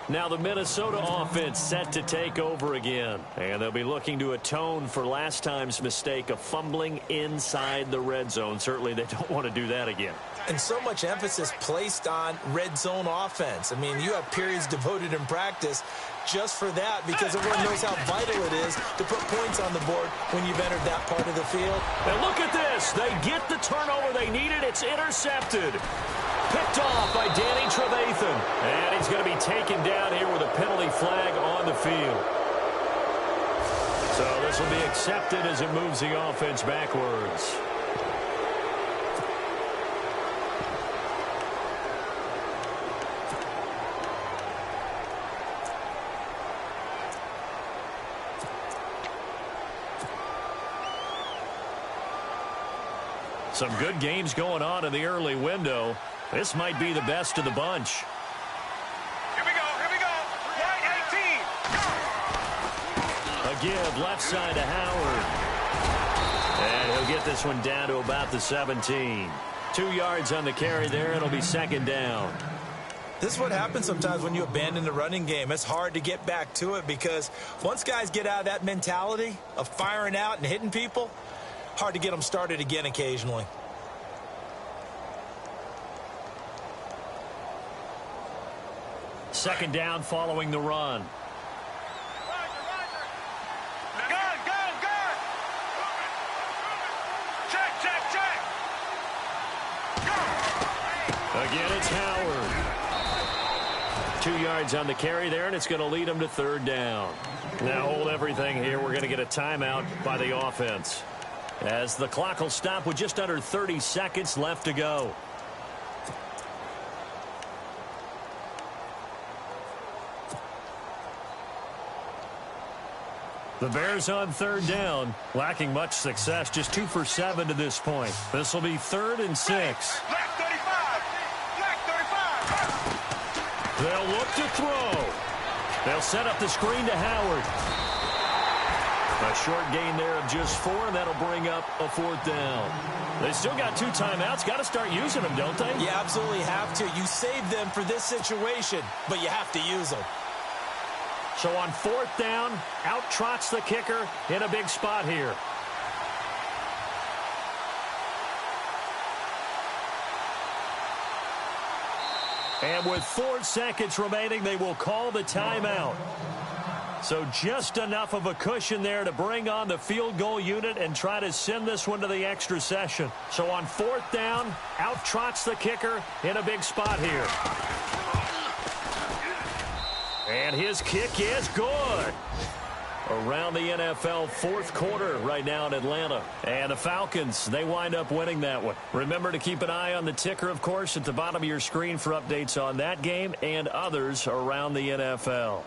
S2: Now the Minnesota offense set to take over again. And they'll be looking to atone for last time's mistake of fumbling inside the red zone. Certainly they don't want to do that again.
S3: And so much emphasis placed on red zone offense. I mean, you have periods devoted in practice just for that because everyone knows how vital it is to put points on the board when you've entered that part of the field.
S2: And look at this. They get the turnover they needed. It's intercepted. Picked off by Danny Trevathan. And he's going to be taken down here with a penalty flag on the field. So this will be accepted as it moves the offense backwards. Some good games going on in the early window. This might be the best of the bunch.
S4: Here we go. Right 18.
S2: A give left side to Howard. And he'll get this one down to about the 17. 2 yards on the carry there. It'll be second down.
S3: This is what happens sometimes when you abandon the running game. It's hard to get back to it because once guys get out of that mentality of firing out and hitting people, hard to get them started again occasionally.
S2: Second down following the run.
S4: Gun. Check.
S2: Again, it's Howard. 2 yards on the carry there, and it's going to lead him to third down. Now hold everything here. We're going to get a timeout by the offense, as the clock will stop with just under 30 seconds left to go. The Bears on third down, lacking much success, just 2 for 7 to this point. This will be 3rd and 6.
S4: Black 35.
S2: They'll look to throw. They'll set up the screen to Howard. A short gain there of just 4, and that'll bring up a 4th down. They still got 2 timeouts. Got to start using them, don't they?
S3: You absolutely have to. You save them for this situation, but you have to use them.
S2: So on 4th down, out trots the kicker in a big spot here. And with 4 seconds remaining, they will call the timeout. So just enough of a cushion there to bring on the field goal unit and try to send this one to the extra session. So on 4th down, out trots the kicker in a big spot here. And his kick is good. Around the NFL 4th quarter right now in Atlanta. And the Falcons, they wind up winning that one. Remember to keep an eye on the ticker, of course, at the bottom of your screen for updates on that game and others around the NFL.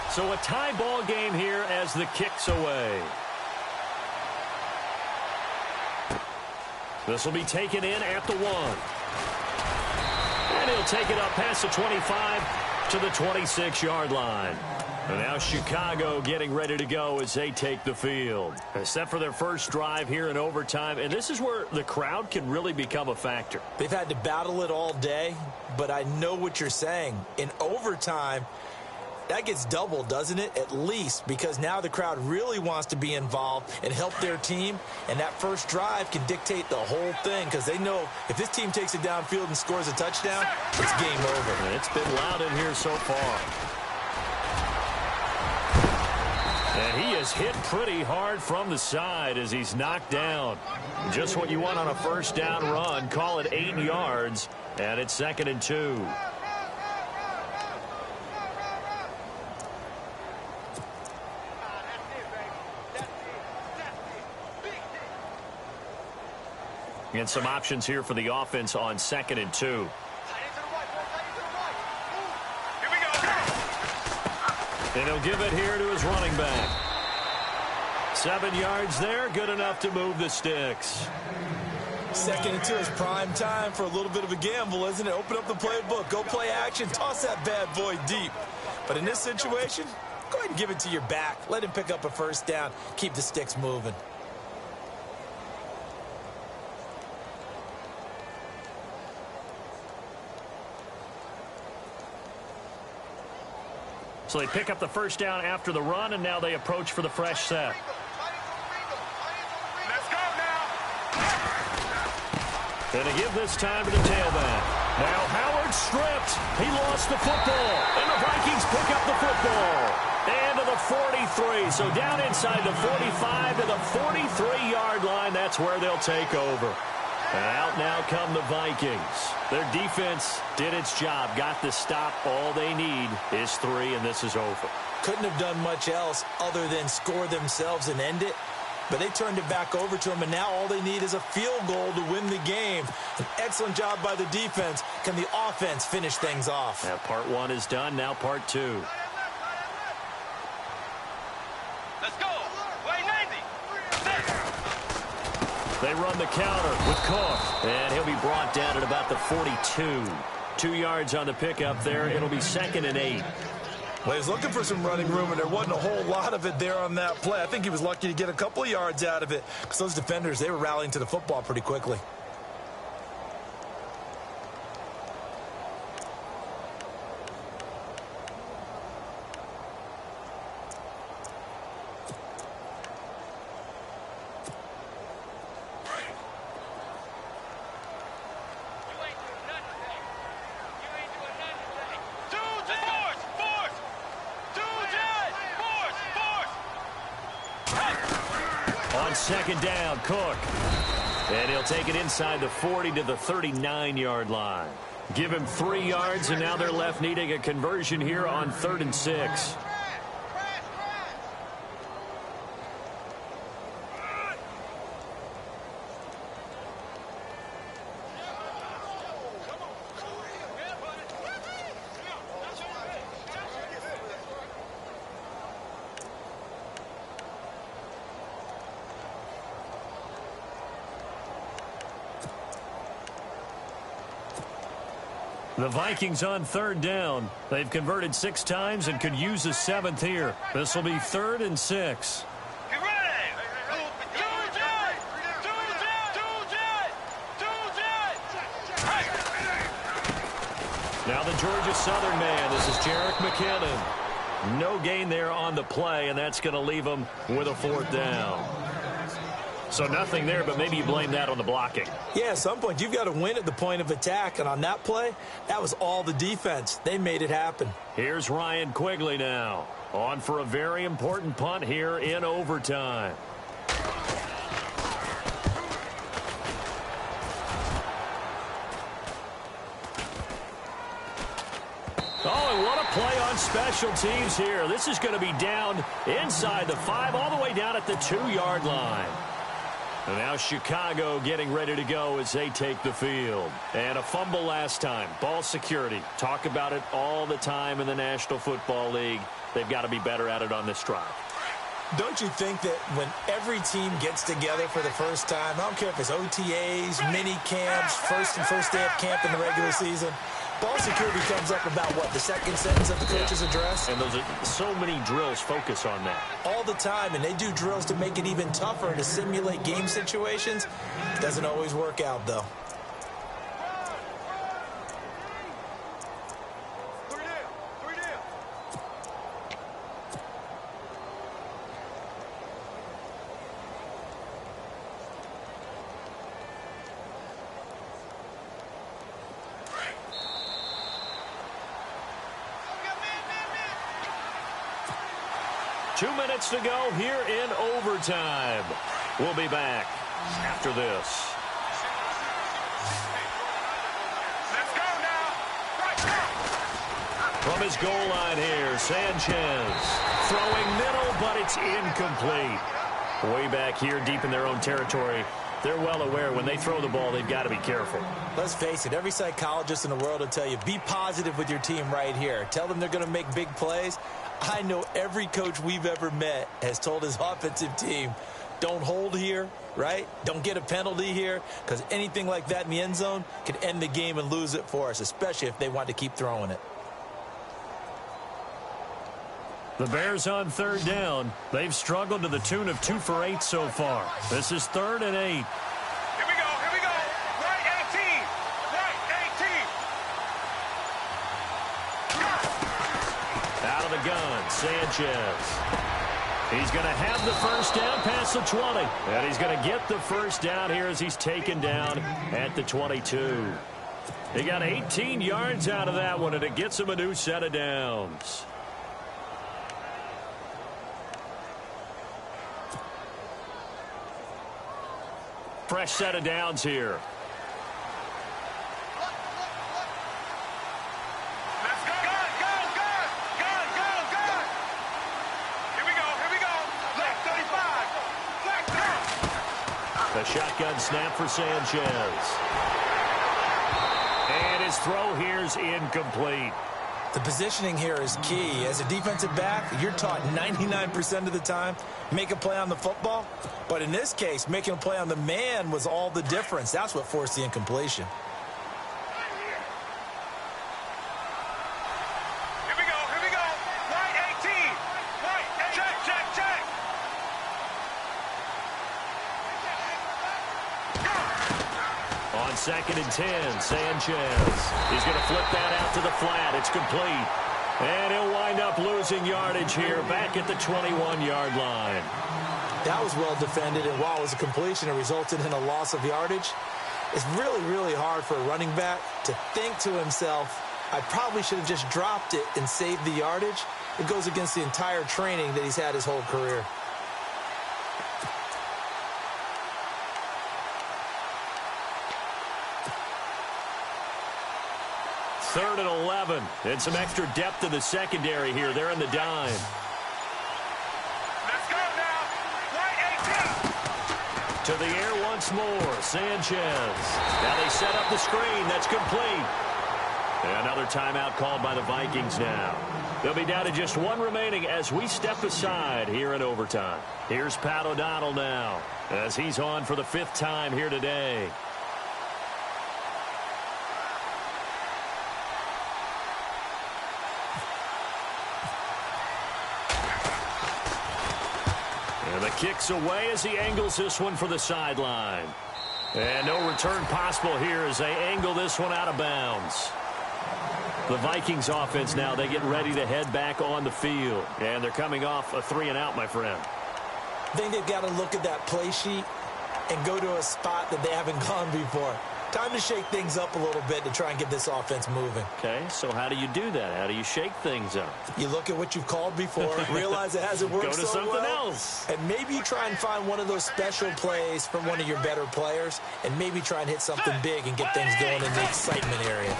S2: So a tie ball game here as the kick's away. This will be taken in at the 1. And he'll take it up past the 25 to the 26-yard line. And now Chicago getting ready to go as they take the field. Set for their first drive here in overtime. And this is where the crowd can really become a factor.
S3: They've had to battle it all day, but I know what you're saying. In overtime, that gets doubled, doesn't it? At least, because now the crowd really wants to be involved and help their team, and that first drive can dictate the whole thing because they know if this team takes it downfield and scores a touchdown, it's game over.
S2: And it's been loud in here so far. And he is hit pretty hard from the side as he's knocked down. Just what you want on a first down run. Call it 8 yards, and it's 2nd and 2. And some options here for the offense on 2nd and 2.
S4: Here we go.
S2: And he'll give it here to his running back. 7 yards there, good enough to move the sticks.
S3: 2nd and 2 is prime time for a little bit of a gamble, isn't it? Open up the playbook, go play action, toss that bad boy deep. But in this situation, go ahead and give it to your back. Let him pick up a first down, keep the sticks moving.
S2: So they pick up the first down after the run, and now they approach for the fresh set.
S4: Let's go now.
S2: And they give this time to the tailback. Now Howard stripped. He lost the football. And the Vikings pick up the football. And to the 43. So down inside the 45 to the 43-yard line. That's where they'll take over. And out now come the Vikings. Their defense did its job, got the stop. All they need is 3, and this is over.
S3: Couldn't have done much else other than score themselves and end it. but they turned it back over to him, and now all they need is a field goal to win the game. An excellent job by the defense. Can the offense finish things off?
S2: Now part one is done. Now part two.
S4: Let's go. Way 90.
S2: They run the counter with Cook, and he'll be brought down at about the 42. 2 yards on the pickup there. It'll be 2nd and 8.
S3: Well, he was looking for some running room, and there wasn't a whole lot of it there on that play. I think he was lucky to get a couple of yards out of it because those defenders, they were rallying to the football pretty quickly.
S2: On 2nd down, Cook. And he'll take it inside the 40 to the 39-yard line. Give him 3 yards, and now they're left needing a conversion here on 3rd and 6. The Vikings on 3rd down. They've converted 6 times and could use a 7th here. This will be 3rd and 6.
S4: Get ready.
S2: Now the Georgia Southern man. This is Jerick McKinnon. No gain there on the play, and that's going to leave them with a 4th down. So nothing there, but maybe you blame that on the blocking.
S3: Yeah, at some point, you've got to win at the point of attack. And on that play, that was all the defense. They made it happen.
S2: Here's Ryan Quigley now. On for a very important punt here in overtime. Oh, and what a play on special teams here. This is going to be down inside the 5, all the way down at the 2-yard line. And now Chicago getting ready to go as they take the field. And a fumble last time. Ball security. Talk about it all the time in the National Football League. They've got to be better at it on this drive.
S3: Don't you think that when every team gets together for the first time, I don't care if it's OTAs, mini camps, first day of camp in the regular season, ball security comes up about, what, the second sentence of the coach's address?
S2: And those are so many drills focus on that.
S3: All the time, and they do drills to make it even tougher to simulate game situations. Doesn't always work out, though.
S2: Two minutes to go here in overtime. We'll be back after this.
S4: Let's go now.
S2: From his goal line here, Sanchez throwing middle, but it's incomplete. Way back here, deep in their own territory, they're well aware when they throw the ball, they've got to be careful.
S3: Let's face it, every psychologist in the world will tell you, be positive with your team right here. Tell them they're going to make big plays. I know every coach we've ever met has told his offensive team, don't hold here, right? Don't get a penalty here, because anything like that in the end zone could end the game and lose it for us, especially if they want to keep throwing it.
S2: The Bears on 3rd down. They've struggled to the tune of 2 for 8 so far. This is 3rd and 8.
S4: Here we go. Right 18.
S2: Out of the gun, Sanchez. He's going to have the first down past the 20. And he's going to get the first down here as he's taken down at the 22. He got 18 yards out of that one, and it gets him a new set of downs. Fresh set of downs here.
S4: Let's go. Gun. Here we go. Black 35. Black 35.
S2: A shotgun snap for Sanchez. And his throw here's incomplete.
S3: The positioning here is key. As a defensive back, you're taught 99% of the time, make a play on the football. But in this case, making a play on the man was all the difference. That's what forced the incompletion.
S4: Here we go. Right 18. Right, check.
S2: On 2nd and 10, Sanchez. He's going to flip that out to the flat. It's complete. And he'll wind up losing yardage here back at the 21-yard line.
S3: That was well defended, and while it was a completion, it resulted in a loss of yardage. It's really, really hard for a running back to think to himself, I probably should have just dropped it and saved the yardage. It goes against the entire training that he's had his whole career.
S2: Third and 11, and some extra depth in the secondary here. They're in the dime.
S4: Let's go now. Right 18.
S2: To the air once more, Sanchez. Now they set up the screen. That's complete. And another timeout called by the Vikings now. They'll be down to just one remaining as we step aside here in overtime. Here's Pat O'Donnell now as he's on for the 5th time here today. And the kick's away as he angles this one for the sideline. And no return possible here as they angle this one out of bounds. The Vikings offense now, they get ready to head back on the field. And they're coming off a 3-and-out, my friend.
S3: I think they've got to look at that play sheet and go to a spot that they haven't gone before. Time to shake things up a little bit to try and get this offense moving.
S2: Okay, so how do you do that? How do you shake things up?
S3: You look at what you've called before, realize it hasn't worked
S2: Go to
S3: so
S2: something
S3: well,
S2: else.
S3: and maybe you try and find one of those special plays from one of your better players, and maybe try and hit something big and get things going in the excitement area.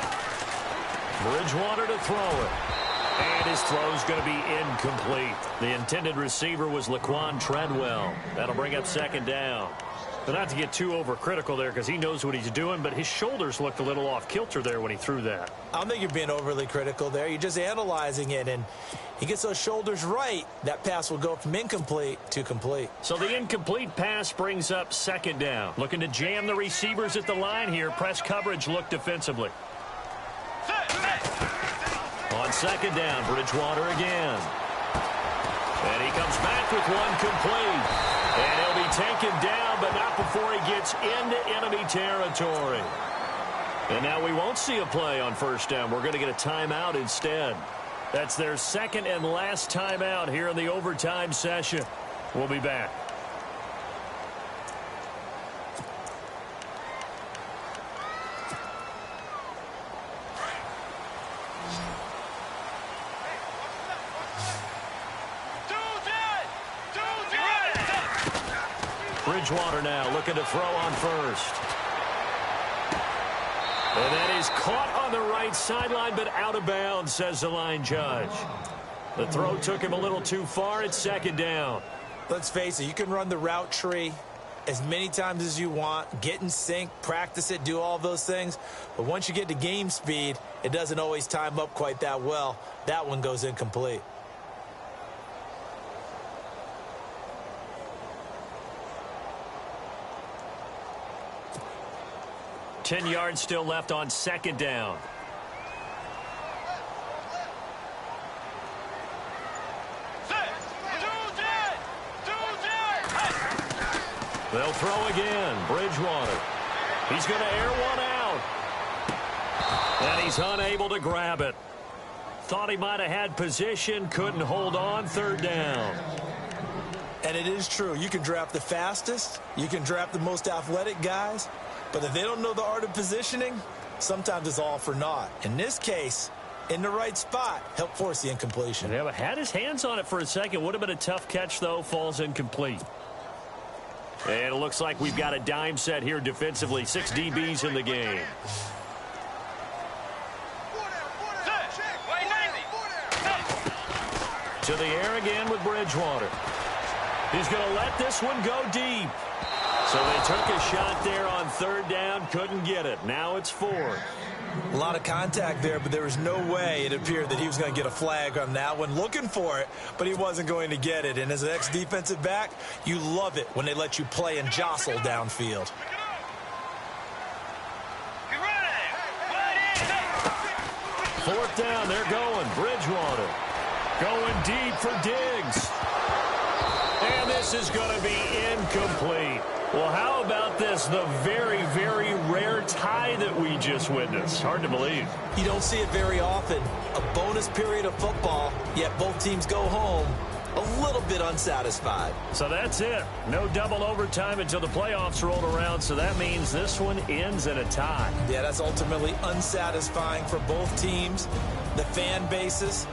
S2: Bridgewater to throw it. And his throw's going to be incomplete. The intended receiver was Laquan Treadwell. That'll bring up 2nd down. But not to get too overcritical there because he knows what he's doing, but his shoulders looked a little off kilter there when he threw that.
S3: I don't think you're being overly critical there. You're just analyzing it, and he gets those shoulders right. That pass will go from incomplete to complete.
S2: So the incomplete pass brings up 2nd down. Looking to jam the receivers at the line here. Press coverage look defensively. On 2nd down, Bridgewater again. And he comes back with one complete. And he'll be taken down, but not before he gets into enemy territory. And now we won't see a play on 1st down. We're going to get a timeout instead. That's their 2nd and last timeout here in the overtime session. We'll be back. Bridgewater now looking to throw on 1st. And that is caught on the right sideline, but out of bounds, says the line judge. The throw took him a little too far. It's 2nd down.
S3: Let's face it, you can run the route tree as many times as you want, get in sync, practice it, do all those things. But once you get to game speed, it doesn't always time up quite that well. That one goes incomplete.
S2: 10 yards still left on 2nd down. They'll throw again. Bridgewater. He's going to air one out. And he's unable to grab it. Thought he might have had position. Couldn't hold on. 3rd down.
S3: And it is true. You can draft the fastest. You can draft the most athletic guys. But if they don't know the art of positioning, sometimes it's all for naught. In this case, in the right spot, help force the incompletion.
S2: Yeah, but had his hands on it for a second. Would have been a tough catch, though. Falls incomplete. And it looks like we've got a dime set here defensively. 6 DBs in the game. To the air again with Bridgewater. He's going to let this one go deep. So they took a shot there on third down, couldn't get it. Now it's fourth.
S3: A lot of contact there, but there was no way it appeared that he was going to get a flag on that one. Looking for it, but he wasn't going to get it. And as an ex-defensive back, you love it when they let you play and jostle downfield.
S2: Fourth down, they're going. Bridgewater going deep for Diggs. And this is going to be incomplete. Well, how about this? The very, very rare tie that we just witnessed. Hard to believe.
S3: You don't see it very often. A bonus period of football, yet both teams go home a little bit unsatisfied.
S2: So that's it. No double overtime until the playoffs rolled around, so that means this one ends in a tie.
S3: Yeah, that's ultimately unsatisfying for both teams, the fan bases.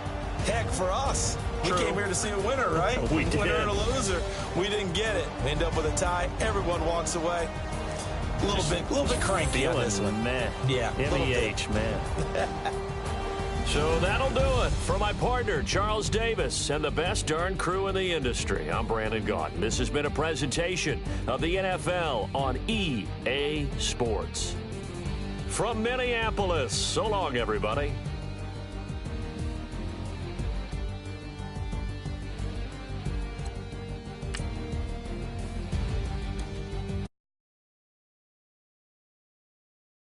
S3: Heck, for us.
S2: True.
S3: We came here to see a winner, right?
S2: We did.
S3: Winner and a loser. We didn't get it. We end up with a tie. Everyone walks away. A little bit cranky on this one.
S2: Man.
S3: Yeah.
S2: MEH, man. So that'll do it. For my partner, Charles Davis, and the best darn crew in the industry, I'm Brandon Gaudin. This has been a presentation of the NFL on EA Sports. From Minneapolis, so long, everybody.